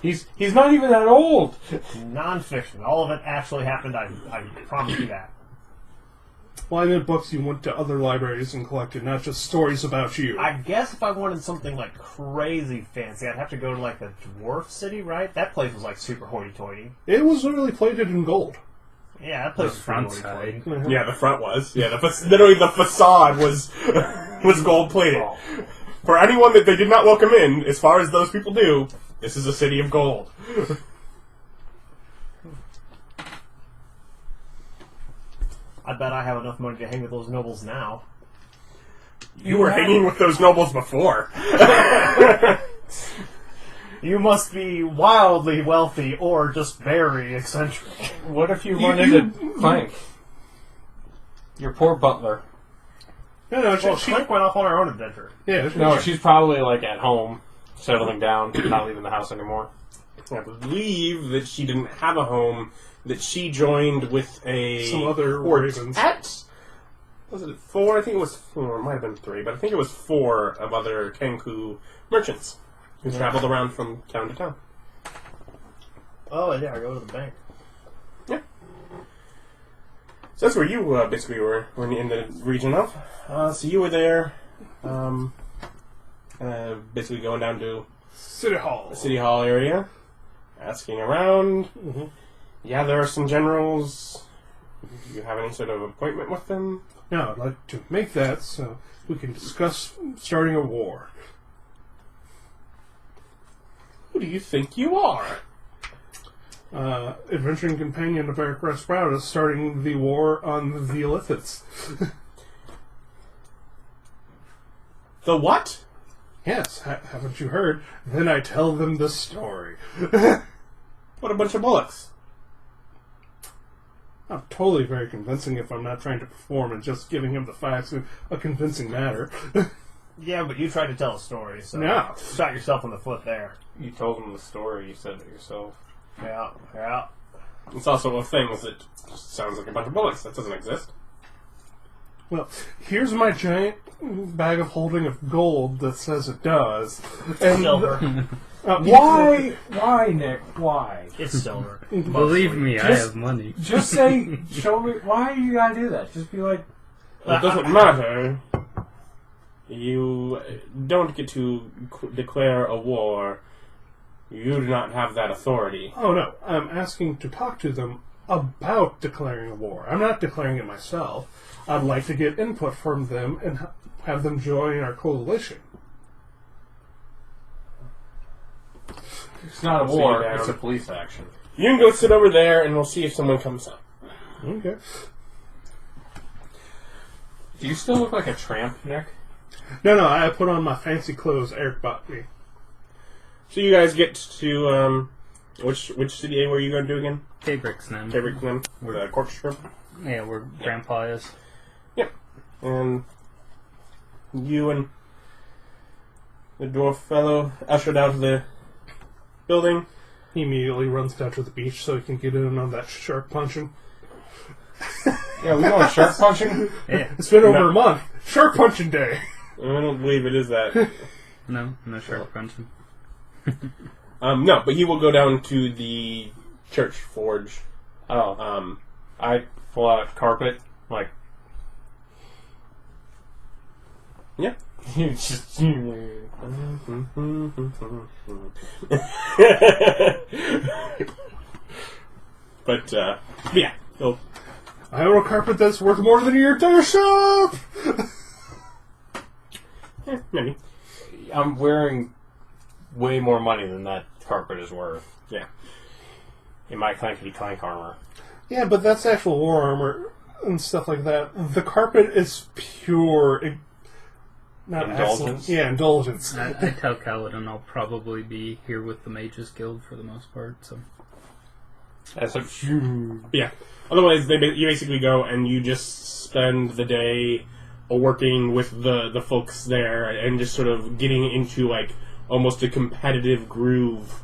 He's not even that old. Nonfiction. All of it actually happened, I promise you that. Well, I meant books you went to other libraries and collected, not just stories about you. I guess if I wanted something like crazy fancy, I'd have to go to like the Dwarf City, right? That place was like super hoity-toity. It was literally plated in gold. Yeah, that place was Front pretty side. hoity-toity. Yeah, the front was. Yeah, literally the facade was was gold plated. For anyone that they did not welcome in, as far as those people do, this is a city of gold. I bet I have enough money to hang with those nobles now. You were hanging with those nobles before. You must be wildly wealthy or just very eccentric. What if you wanted to Clank? Your poor butler. No, no, Well, Clank went off on her own adventure. yeah, No, she's probably like at home, settling down, not leaving the house anymore. I believe that she didn't have a home, that she joined with some other ravens. Was it 4? I think it was 4. It might have been 3, but I think it was 4 of other Kenku merchants who traveled around from town to town. Oh, yeah, I go to the bank. Yeah. So that's where you basically were in the region of. So you were there, basically going down to City Hall. the City Hall area, asking around. Mm-hmm. Yeah, there are some generals. Do you have any sort of appointment with them? Now, I'd like to make that so we can discuss starting a war. Who do you think you are? Adventuring companion of Erich Raspe is starting the war on the Illithids. The what? Yes, haven't you heard? Then I tell them the story. What a bunch of bullocks. Not totally very convincing if I'm not trying to perform and just giving him the facts in a convincing manner. Yeah, but you tried to tell a story, so No. shot yourself in the foot there. You told him the story. You said it yourself. Yeah, yeah. It's also a thing that just sounds like a bunch of bullocks. That doesn't exist. Well, here's my giant bag of holding of gold that says it does. And Silver. Why, Nick? Why? It's silver. Believe me, I Just- have money. Just say, show me. Why you gotta do that? Just be like, It doesn't matter. You don't get to declare a war. You do not have that authority. Oh no, I'm asking to talk to them about declaring a war. I'm not declaring it myself. I'd like to get input from them and have them join our coalition. it's not a See you war. down. It's a police action. You can go sit over there, and we'll see if someone comes up. Okay. Do you still look like a tramp, Nick? No, I put on my fancy clothes Eric bought me. So you guys get to which city were you going to do again? Cabrixnan. Cabrixnan, with a cork strip. Yeah, where Grandpa is. Yep. And you and the dwarf fellow ushered out of the building. He immediately runs down to the beach so he can get in on that shark punching. Yeah, we going shark punching. Yeah. It's been over a month. Shark punching day. I don't believe it is that. No shark punching. No, but he will go down to the church forge. Oh, I pull out carpet like. Yeah. You just. But yeah, he'll I own a carpet that's worth more than your entire shop! Maybe. I'm wearing way more money than that carpet is worth. Yeah. In my clankety clank armor. Yeah, but that's actual war armor and stuff like that. The carpet is pure... Not Indulgence? excellence. Yeah, indulgence. I tell Kalidan I'll probably be here with the Mages Guild for the most part, so... That's a few. Yeah. Otherwise, you basically go and you just spend the day working with the folks there and just sort of getting into, like, almost a competitive groove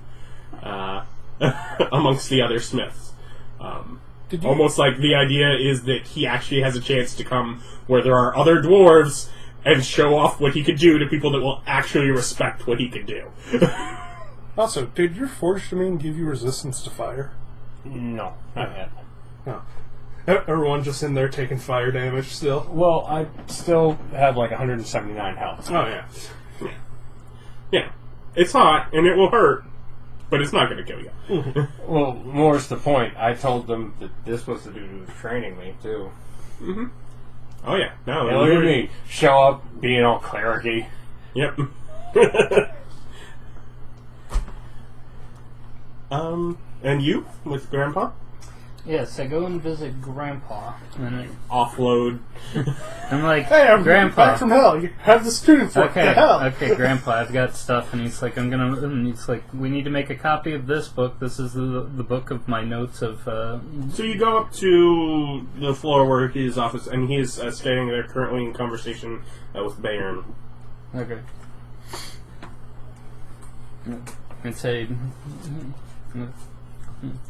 amongst the other smiths. Almost like the idea is that he actually has a chance to come where there are other dwarves and show off what he could do to people that will actually respect what he can do. Also, did your forged domain give you resistance to fire? No, not yet. No. Everyone just in there taking fire damage still? Well, I still have like 179 health. Oh, yeah. Yeah. It's hot, and it will hurt, but it's not going to kill you. Well, more's the point. I told them that this was the dude who was training me, too. Mm-hmm. Oh, yeah. No, Hey, look at me. Show up being all clericy. Yep. And you, with Grandpa? Yes, I go and visit Grandpa, and Offload. I'm like, Hey, I'm Grandpa. back from hell. You have the students work. Okay, The hell? okay, Grandpa, I've got stuff, and he's like, and he's like, we need to make a copy of this book. This is the book of my notes of, So you go up to the floor where his office, and he is standing there currently in conversation with Bayern. okay. And say,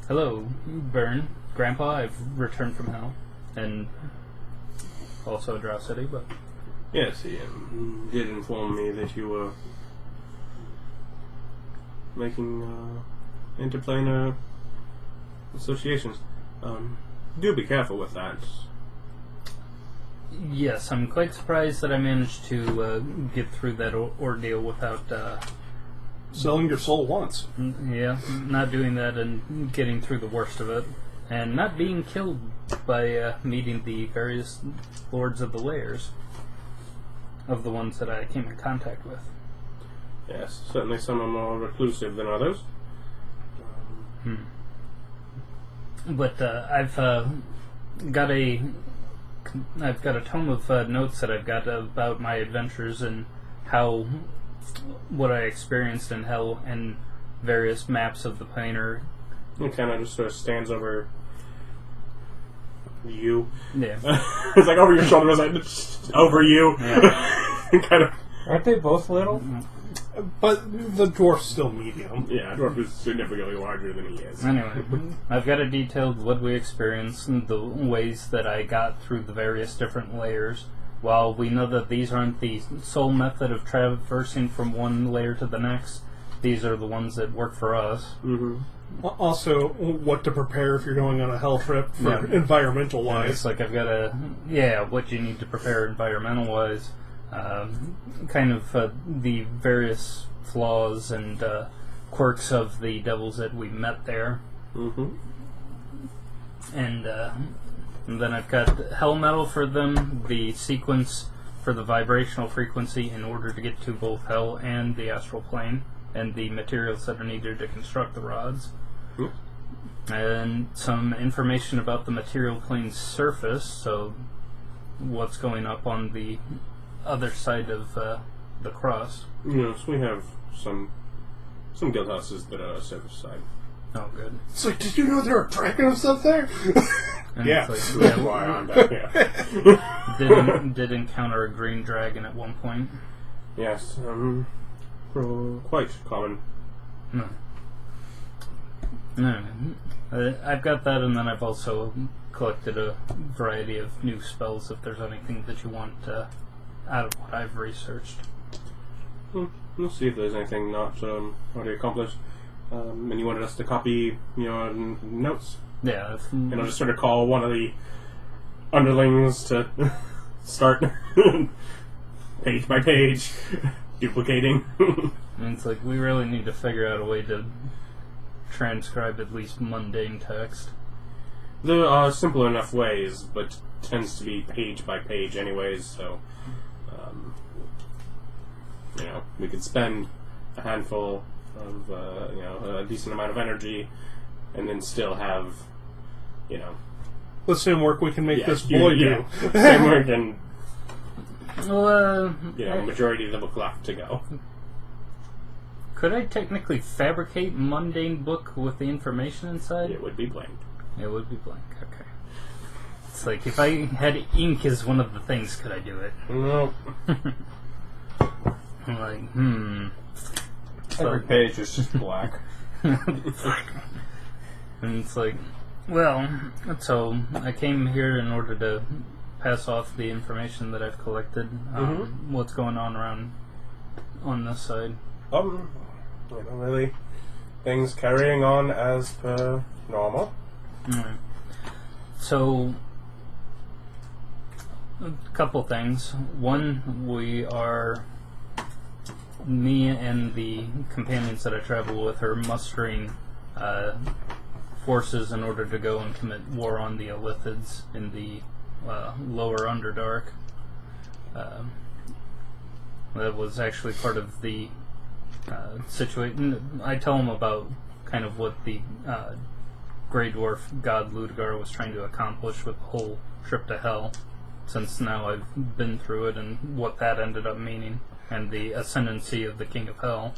hello, Byrne. Grandpa, I've returned from hell. And also Drow City, but... Yes, he did inform me that you were making interplanar associations. Do be careful with that. Yes, I'm quite surprised that I managed to get through that ordeal without... Selling your soul once. yeah, not doing that and getting through the worst of it. And not being killed by meeting the various lords of the layers of the ones that I came in contact with. Yes, certainly some are more reclusive than others. But I've got a tome of notes that I've got about my adventures and how what I experienced in hell and various maps of the planar. He kind of just sort of stands over you. Yeah. It's like over your shoulder. It's like over you. Yeah. Kind of. Aren't they both little? But the dwarf's still medium. Yeah, dwarf is significantly larger than he is. Anyway, I've got a detailed what we experienced and the ways that I got through the various different layers. While we know that these aren't the sole method of traversing from one layer to the next, these are the ones that work for us. Mm-hmm. Also, what to prepare if you're going on a hell trip for Yeah. environmental It's wise. like I've got what you need to prepare environmental wise, kind of the various flaws and quirks of the devils that we met there, Mm-hmm. and then I've got hell metal for them, the sequence for the vibrational frequency in order to get to both hell and the astral plane, and the materials that are needed to construct the rods. Yep. And some information about the material plane's surface, so what's going up on the other side of the crust. Yes, we have some guild houses that are surface side. Oh, good. It's like, did you know there are dragons up there? And Yeah. it's like, That's why I'm back. Yeah. did encounter a green dragon at one point. Yes, quite common. No. I've got that, and then I've also collected a variety of new spells if there's anything that you want out of what I've researched. We'll see if there's anything not already accomplished. And you wanted us to copy your notes? Yeah. And I'll just sort of call one of the underlings to start page by page duplicating. And it's like, we really need to figure out a way to transcribe at least mundane text. There are simple enough ways, but tends to be page by page anyways, so we could spend a handful of, a decent amount of energy, and then still have, the same work we can make this boy do. Same work and, Well, majority of the book left to go. could I technically fabricate mundane book with the information inside? It would be blank. It would be blank. Okay. It's like if I had ink as one of the things, could I do it? Nope. I'm like, Every page is just black. And it's like, well, so I came here in order to pass off the information that I've collected. What's going on around on this side? Really, things carrying on as per normal. Alright. So, a couple things. One, me and the companions that I travel with are mustering forces in order to go and commit war on the Illithids in the lower Underdark. That was actually part of the situation. I tell them about kind of what the Grey Dwarf god Ludigar was trying to accomplish with the whole trip to Hell, since now I've been through it and what that ended up meaning, and the ascendancy of the King of Hell.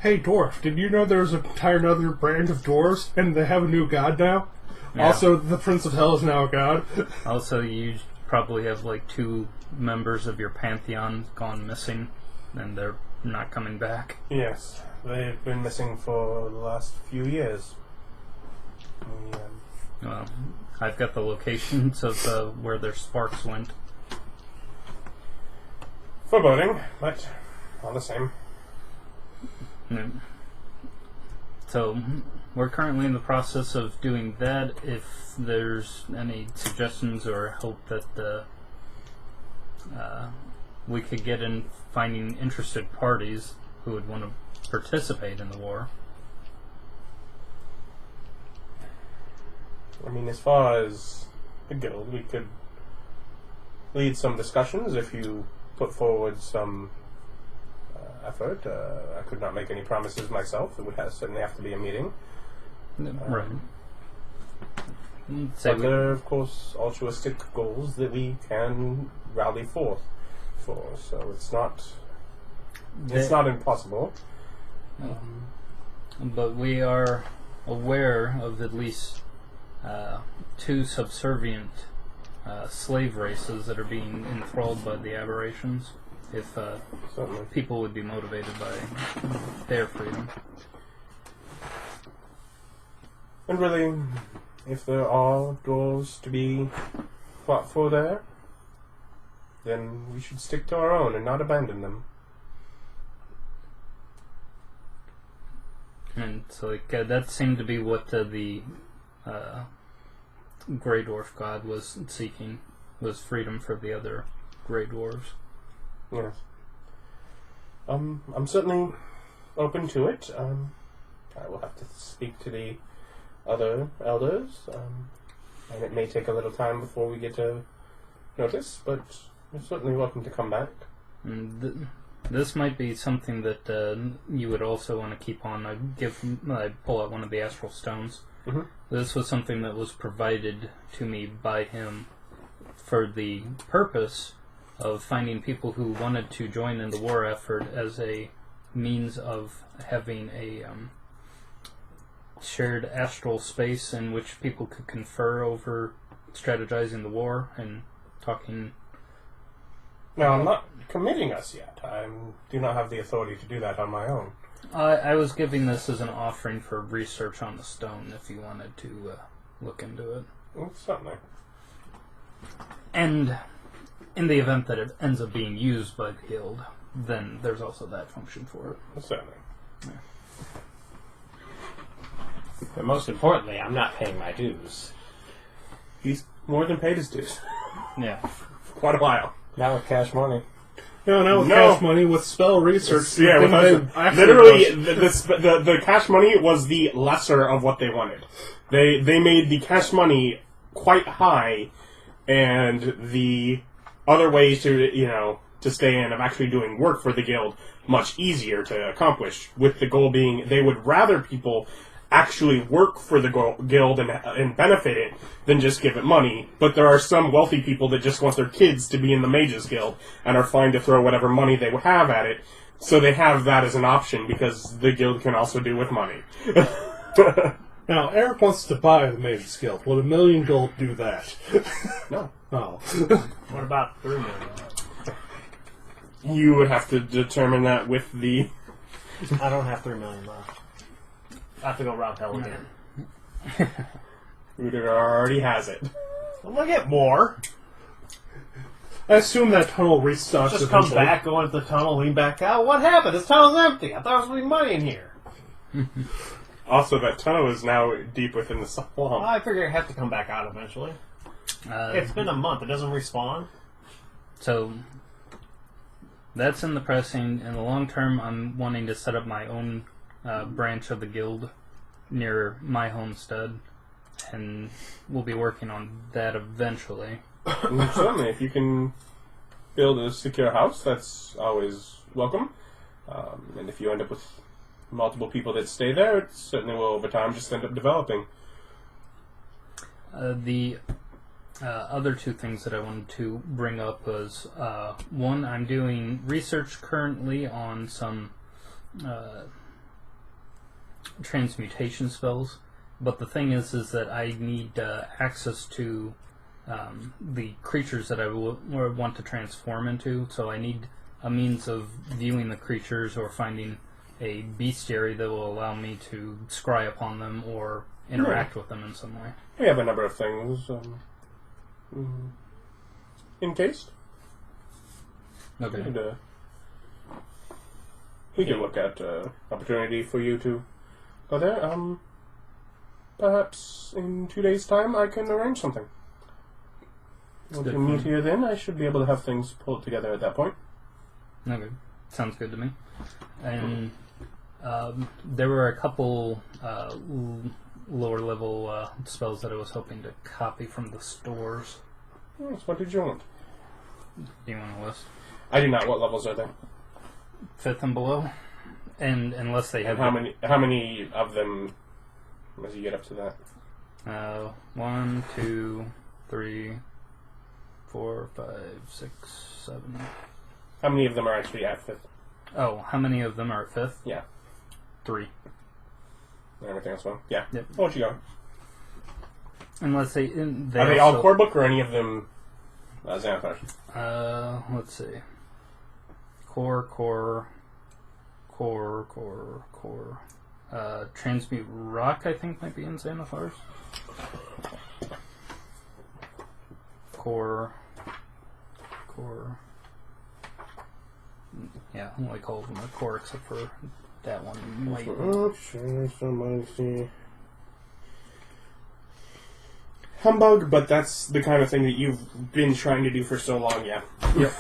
Hey, Dwarf, did you know there's an entire another brand of dwarves, and they have a new god now? Yeah. Also, the Prince of Hell is now a god. Also, you probably have like 2 members of your pantheon gone missing, and they're not coming back. Yes, they've been missing for the last few years. Well, I've got the locations of where their sparks went. Foreboding, but all the same. Yeah. So, we're currently in the process of doing that. If there's any suggestions or hope that we could get in finding interested parties who would want to participate in the war. I mean, as far as the guild, we could lead some discussions if you put forward some effort. I could not make any promises myself. It would certainly have to be a meeting. Right. But there are, of course, altruistic goals that we can rally forth for. So it's not impossible. But we are aware of at least 2 subservient slave races that are being enthralled by the aberrations. If Certainly. people would be motivated by their freedom. And really, if there are doors to be fought for there, then we should stick to our own and not abandon them. And so, like, that seemed to be what the Grey Dwarf god was seeking, was freedom for the other Grey Dwarves. Yes. I'm certainly open to it. I will have to speak to the other elders, and it may take a little time before we get a notice, but you're certainly welcome to come back. And this might be something that you would also want to keep on. I pull out one of the astral stones. Mm-hmm. This was something that was provided to me by him for the purpose of finding people who wanted to join in the war effort as a means of having a shared astral space in which people could confer over strategizing the war and talking. Now, I'm not committing us yet. I do not have the authority to do that on my own. I was giving this as an offering for research on the stone if you wanted to look into it. Well, certainly. And in the event that it ends up being used by the guild, then there's also that function for it. Well, certainly. Yeah. But most importantly, I'm not paying my dues. He's more than paid his dues. Yeah. For quite a while. Not with cash money. No, not with No. cash money, with spell research. Yeah, Then they with actually literally, was- the cash money was the lesser of what they wanted. They made the cash money quite high, and the other ways to, to stay in of actually doing work for the guild much easier to accomplish, with the goal being they would rather people actually work for the guild and benefit it than just give it money. But there are some wealthy people that just want their kids to be in the Mages Guild and are fine to throw whatever money they have at it. So they have that as an option because the guild can also do with money. Now, Erich wants to buy the Mages Guild. Would 1 million gold do that? No. Oh. What about 3 million? You would have to determine that with the... I don't have 3 million left. I have to go round hell again. Rudiger already has it. I'm gonna get more. I assume that tunnel restocks Just come eventually. back, go into the tunnel, lean back out. What happened? This tunnel's empty. I thought there was going to be money in here. Also, that tunnel is now deep within the swamp. Well, I figure I have to come back out eventually. It's been a month. It doesn't respawn. So that's in the pressing. In the long term, I'm wanting to set up my own branch of the guild near my homestead, and we'll be working on that eventually. Certainly, if you can build a secure house, that's always welcome. And if you end up with multiple people that stay there, it certainly will, over time, just end up developing. The other two things that I wanted to bring up was, one, I'm doing research currently on some transmutation spells, but the thing is that I need access to the creatures that I want to transform into, so I need a means of viewing the creatures or finding a bestiary that will allow me to scry upon them or interact with them in some way. We have a number of things encased. Okay. And, we can look at opportunity for you to go there. Perhaps in 2 days' time I can arrange something. We can meet here then. I should be able to have things pulled together at that point. Okay. Sounds good to me. And there were a couple lower level spells that I was hoping to copy from the stores. Yes, what did you want? Do you want a list? I do not. What levels are there? 5th and below, and unless they have And how many of them as you get up to that? 1, 2, 3, 4, 5, 6, 7. How many of them are actually at 5th? Oh, how many of them are at 5th? Yeah. 3. Everything else well? Yeah. Yep. I'll let you go. Unless they Are they all core book or any of them Xanathars? Let's see. Core. Transmute Rock, I think, might be in Xanathars. Core. Yeah, like all of them are core except for that one. Oh, sure, somebody see. Humbug, but that's the kind of thing that you've been trying to do for so long, yeah. Yep.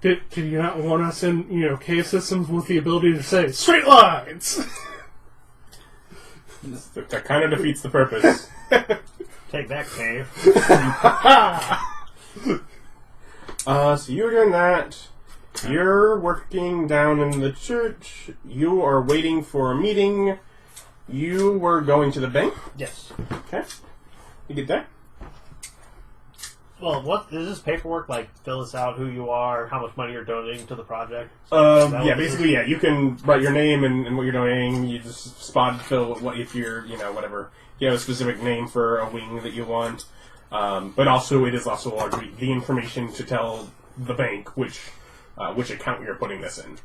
Did you not want us in, cave systems with the ability to say, straight lines? That kind of defeats the purpose. Take that, cave. So you're doing that. You're working down in the church. You are waiting for a meeting. You were going to the bank. Yes. Okay. You get there. Well, what is this paperwork like? Fill this out, who you are, how much money you're donating to the project. Yeah, basically, yeah. You can write your name and what you're donating. You just spot fill what if you're, whatever. You have a specific name for a wing that you want. But also, it is also the information to tell the bank which account you're putting this in.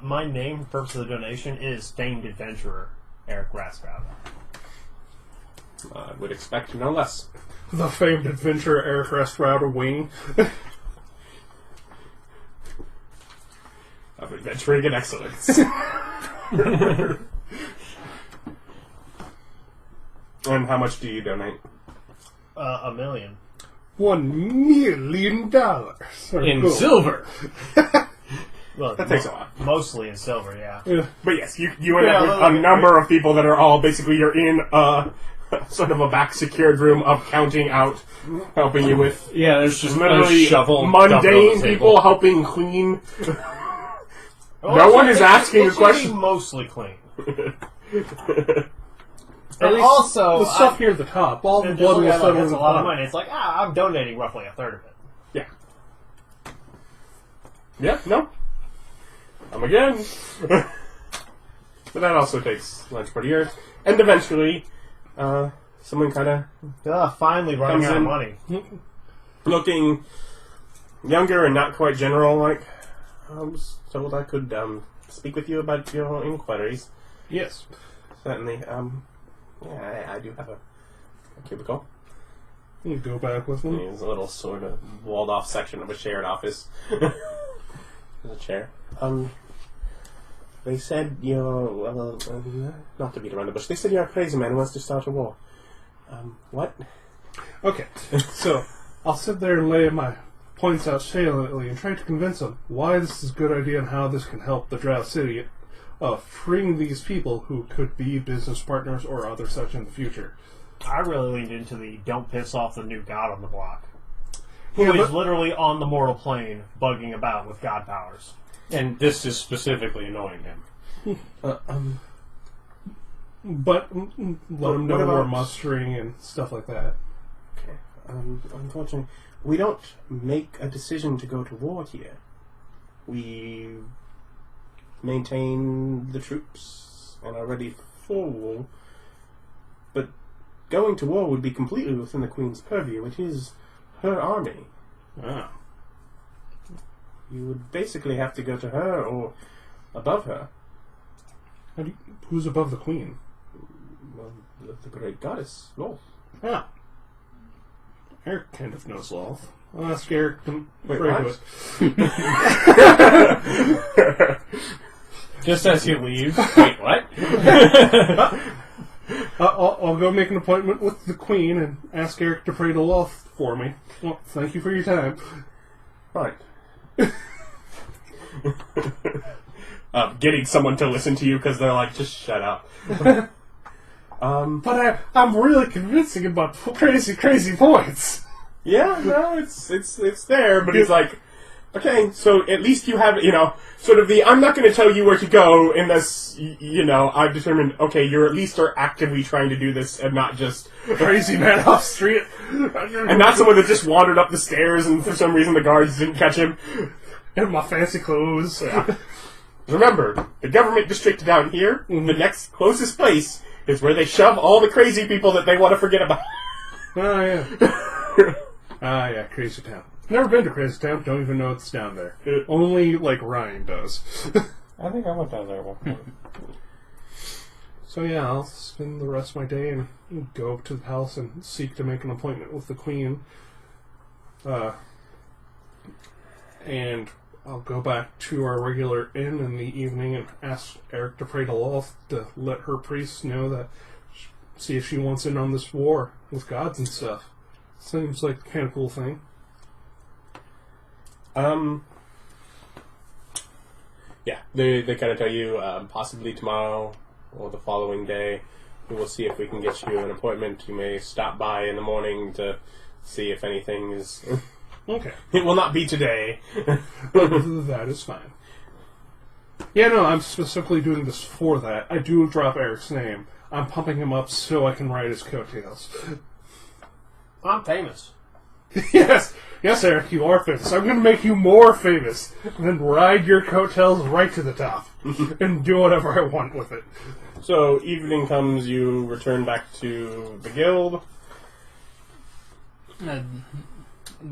My name, for purpose of the donation, is Famed Adventurer, Erich Raspe. I would expect no less. The famed adventurer Erich Raspe wing. Of adventuring and excellence. And how much do you donate? $1 million. $1 million. In silver. Well, That takes a lot. mostly in silver, yeah. Yeah. But yes, you end up with a number of people that are all basically you're in a sort of a back secured room of counting out, helping you with Yeah, there's just literally a shovel. mundane people helping clean. No one is asking a it's question. usually mostly clean. At And least also, the stuff here at the top, all the and blood will that's settle in a the lot of bottom. money. It's like, I'm donating roughly a third of it. Yeah. Yeah, no. Come again. But that also takes lunch for the year. And eventually, someone kind of Finally running Comes out of in. money. looking younger and not quite general, like, I was told I could speak with you about your inquiries. Yes. Certainly. Yeah, I do have a cubicle. You go back with them. It's a little sort of walled off section of a shared office. There's a chair. They said you're, well, not to beat around the bush, they said you're a crazy man who wants to start a war. What? Okay, so I'll sit there and lay my points out saliently and try to convince them why this is a good idea and how this can help the Drow City freeing these people who could be business partners or other such in the future. I really leaned into the don't piss off the new god on the block. Yeah, Who is but- literally on the mortal plane, bugging about with god powers. And this is specifically annoying him. But let them What know we're about- mustering and stuff like that. Okay. Unfortunately, we don't make a decision to go to war here. We maintain the troops and are ready for war. But going to war would be completely within the Queen's purview. It is her army. Ah. You would basically have to go to her or above her. Who's above the Queen? Well, the great goddess, Lolth. Ah. Eric kind of knows Lolth. I'll ask Eric to Wait, pray what? to it. Just as you leave. Wait, what? I'll go make an appointment with the Queen and ask Eric to pray to Lolth for me. Well, thank you for your time. Right. Getting someone to listen to you because they're like, just shut up. But I'm really convincing about crazy, crazy points. Yeah, no, it's there, but he's like, okay, so at least you have, sort of the, I'm not going to tell you where to go unless, I've determined, okay, you're at least are actively trying to do this and not just Crazy man off street. and not someone that just wandered up the stairs and for some reason the guards didn't catch him. In my fancy clothes. Remember, the government district down here, the next closest place is where they shove all the crazy people that they want to forget about. Oh, yeah. Yeah, Crazy Town. Never been to Crazy Town, don't even know it's down there. Only, Ryan does. I think I went down there at one point. So yeah, I'll spend the rest of my day and go up to the palace and seek to make an appointment with the Queen. And I'll go back to our regular inn in the evening and ask Eric to pray to Lolth to let her priests know that, see if she wants in on this war with gods and stuff. Seems like a kind of cool thing. Yeah, they kind of tell you possibly tomorrow or the following day. We will see if we can get you an appointment. You may stop by in the morning to see if anything is... Okay. It will not be today. That is fine. Yeah, no, I'm specifically doing this for that. I do drop Eric's name. I'm pumping him up so I can ride his coattails. I'm famous. Yes, Eric, you are famous. I'm going to make you more famous, and then ride your coattails right to the top, and do whatever I want with it. So, evening comes, you return back to the guild.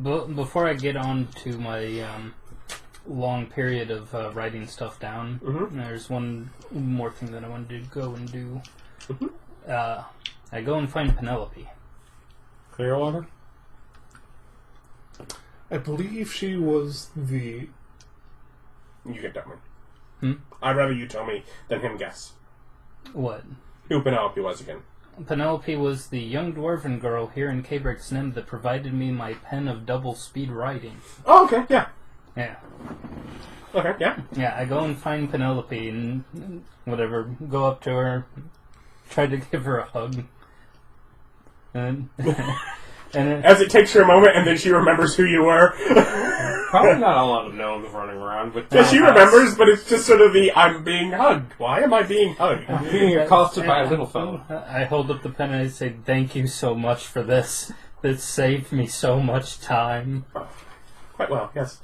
Before I get on to my long period of writing stuff down, there's one more thing that I wanted to go and do. I go and find Penelope. Clearwater? I believe she was the... You can tell me. I'd rather you tell me than him guess. What? Who Penelope was again. Penelope was the young dwarven girl here in Cabrick's Nim that provided me my pen of double-speed writing. Oh, okay, yeah. Yeah. Okay, yeah. Yeah, I go and find Penelope and whatever, go up to her, try to give her a hug. And and As it takes her a moment, and then she remembers who you were. Probably not a lot of gnomes running around, but Yeah, she remembers, but it's just sort of the, I'm being hugged. Why am I being hugged? being accosted by a little fellow. I hold up the pen and I say, "Thank you so much for this. This saved me so much time." Quite well, yes.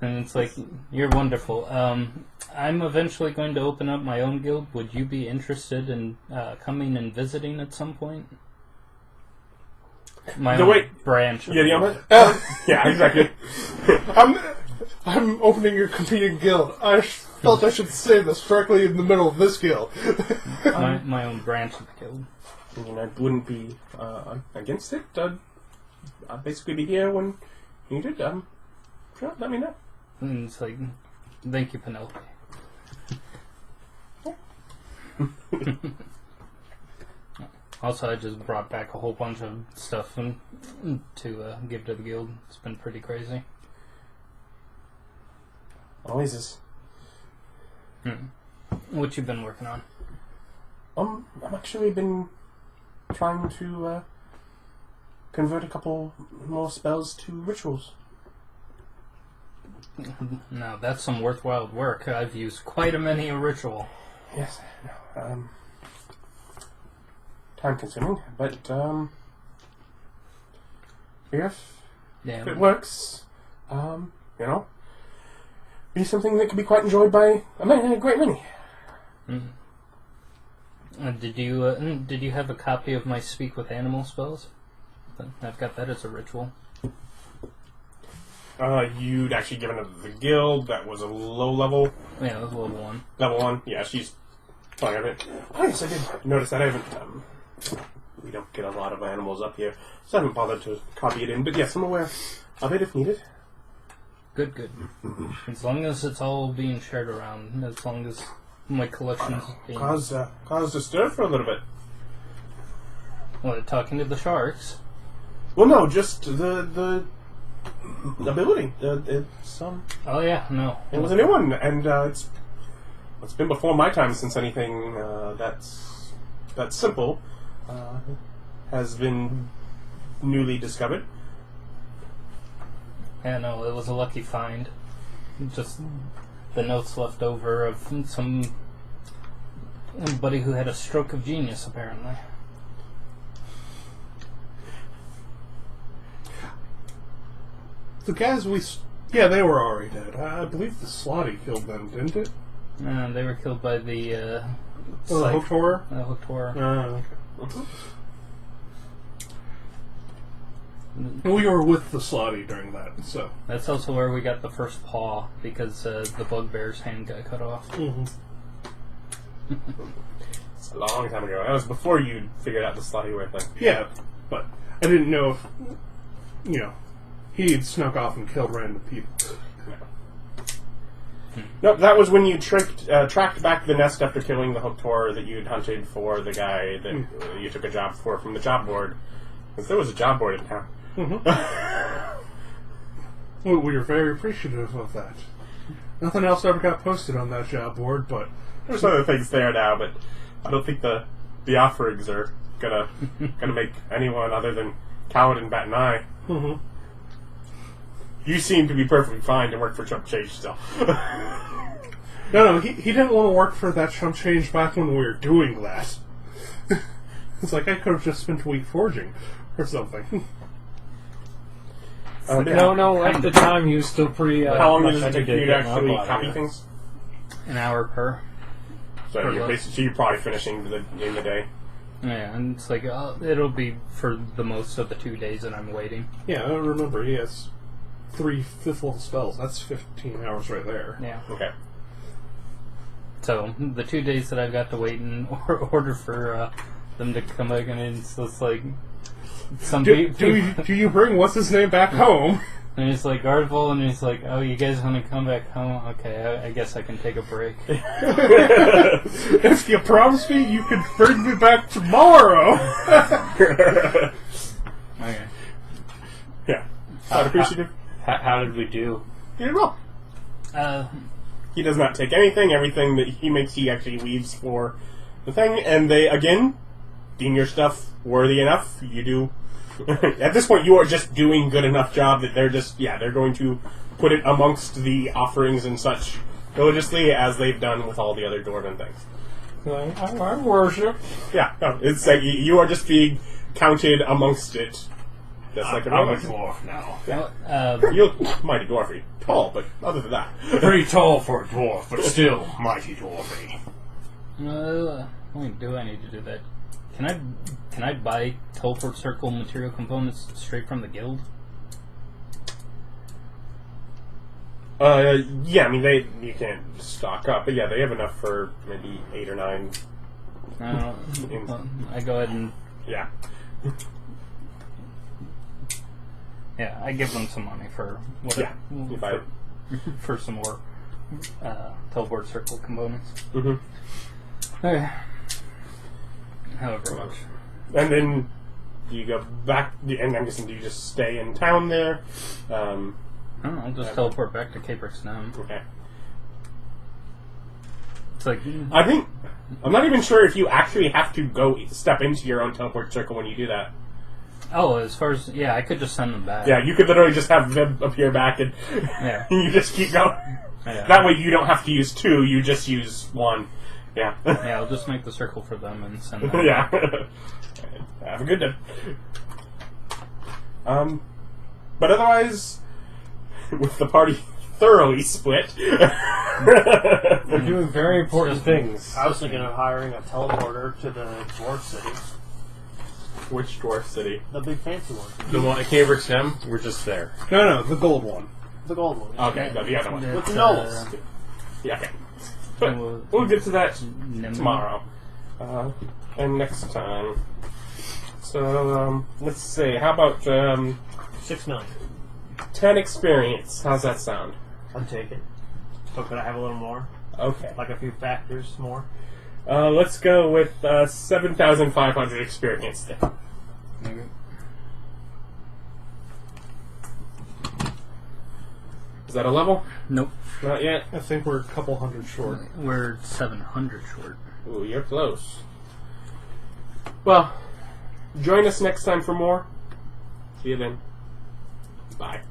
And it's like, "You're wonderful. I'm eventually going to open up my own guild. Would you be interested in coming and visiting at some point?" My The own way- branch. of Yeah, the guild. other? Yeah, exactly. I'm opening a competing guild. I felt I should say this directly in the middle of this guild. my own branch of the guild. I mean, I wouldn't be against it. I'd basically be here when needed. Sure, let me know. And it's like, "Thank you, Penelope." Also, I just brought back a whole bunch of stuff to give to the guild. It's been pretty crazy. Always is. What you been working on? I've actually been trying to convert a couple more spells to rituals. Now, that's some worthwhile work. I've used quite a many a ritual. Yes, time consuming, but if Yeah. it works, be something that could be quite enjoyed by a great many. Did you have a copy of my Speak with Animal spells? I've got that as a ritual. You'd actually given it to the guild. That was a low level. Yeah, it was level 1. Level 1. Yeah, she's fine of it. Oh yes, I did notice that. I haven't. We don't get a lot of animals up here, so I haven't bothered to copy it in. But yes, I'm aware of it if needed. Good. As long as it's all being shared around, as long as my collection's being... Caused a stir for a little bit. What, talking to the sharks? Well, no, just the ability. It's Oh yeah, no. it was a new one, and it's been before my time since anything that's simple has been newly discovered. Yeah, no, it was a lucky find. Just the notes left over of somebody who had a stroke of genius, apparently. The guys they were already dead. I believe the Slotty killed them, didn't it? They were killed by the The hooked horror? hooked horror. Okay. We were with the Slotty during that, so. That's also where we got the first paw, because the bugbear's hand got cut off. Mm-hmm. It's a long time ago. That was before you figured out the slotty wear thing. Yeah, but I didn't know if, he'd snuck off and killed random people. Nope, that was when you tracked back the nest after killing the hooked horror that you'd hunted for the guy that you took a job for from the job board. Because there was a job board in town. Mm-hmm. We were very appreciative of that. Nothing else ever got posted on that job board, but... There's other things there now, but I don't think the offerings are gonna make anyone other than Kalidan bat an eye. Mm-hmm. You seem to be perfectly fine to work for Chump Change still. No, he didn't want to work for that chump change back when we were doing that. It's like I could have just spent a week forging or something. No, at the time he was still pretty... How long much does it take you to getting actually up copy out of things? An hour per. So you're probably finishing in the day. Yeah, and it's like, it'll be for the most of the 2 days that I'm waiting. Yeah, I remember he has 3 fifth level spells. That's 15 hours right there. Yeah. Okay. So, the 2 days that I've got to wait in order for them to come back, and it's like... Do you bring what's-his-name back home? And he's like, Ardvol, and he's like, oh, you guys want to come back home? Okay, I guess I can take a break. If you promise me you can bring me back tomorrow. Okay. Yeah. Not appreciative. How did we do? You did well. He does not take anything. Everything that he makes, he actually leaves for the thing. And they, again, deem your stuff worthy enough, you do. At this point, you are just doing good enough job that they're going to put it amongst the offerings and such religiously as they've done with all the other dwarven things. I worship. Yeah, no, it's like you are just being counted amongst it. Just like I'm a dwarf now. You look mighty dwarfy. Tall, but other than that. Pretty tall for a dwarf, but still mighty dwarfy. Do I need to do that? Can I buy teleport circle material components straight from the guild? Yeah, I mean, you can't stock up, but yeah, they have enough for maybe 8 or 9. Well, I go ahead and... Yeah. Yeah, I give them some money for... Yeah, you buy it. For some more teleport circle components. Mm-hmm. However much. And then you go back, and I'm guessing do you just stay in town there? I'll just teleport back to Cape Stem. Okay. It's like... I'm not even sure if you actually have to go step into your own teleport circle when you do that. Oh, as far as... Yeah, I could just send them back. Yeah, you could literally just have them appear back and you just keep going. Yeah. That way you don't have to use 2, you just use 1. Yeah. Yeah, I'll just make the circle for them and send them. Yeah. Have a good day. But otherwise, with the party thoroughly split, We're doing very important things. I was thinking of hiring a teleporter to the dwarf city. which dwarf city? The big fancy one. The one at Cave Stem, we're just there. No, the gold one. The gold one. Okay, no, the other one. With the nobles. Yeah, okay. But we'll get to that tomorrow. And next time. So, let's see. How about 6 million. 10 experience? How's that sound? I'm taking. So could I have a little more? Okay. Like a few factors more? Let's go with 7,500 experience then. Okay. Is that a level? Nope. Not yet. I think we're a couple hundred short. We're 700 short. Ooh, you're close. Well, join us next time for more. See you then. Bye.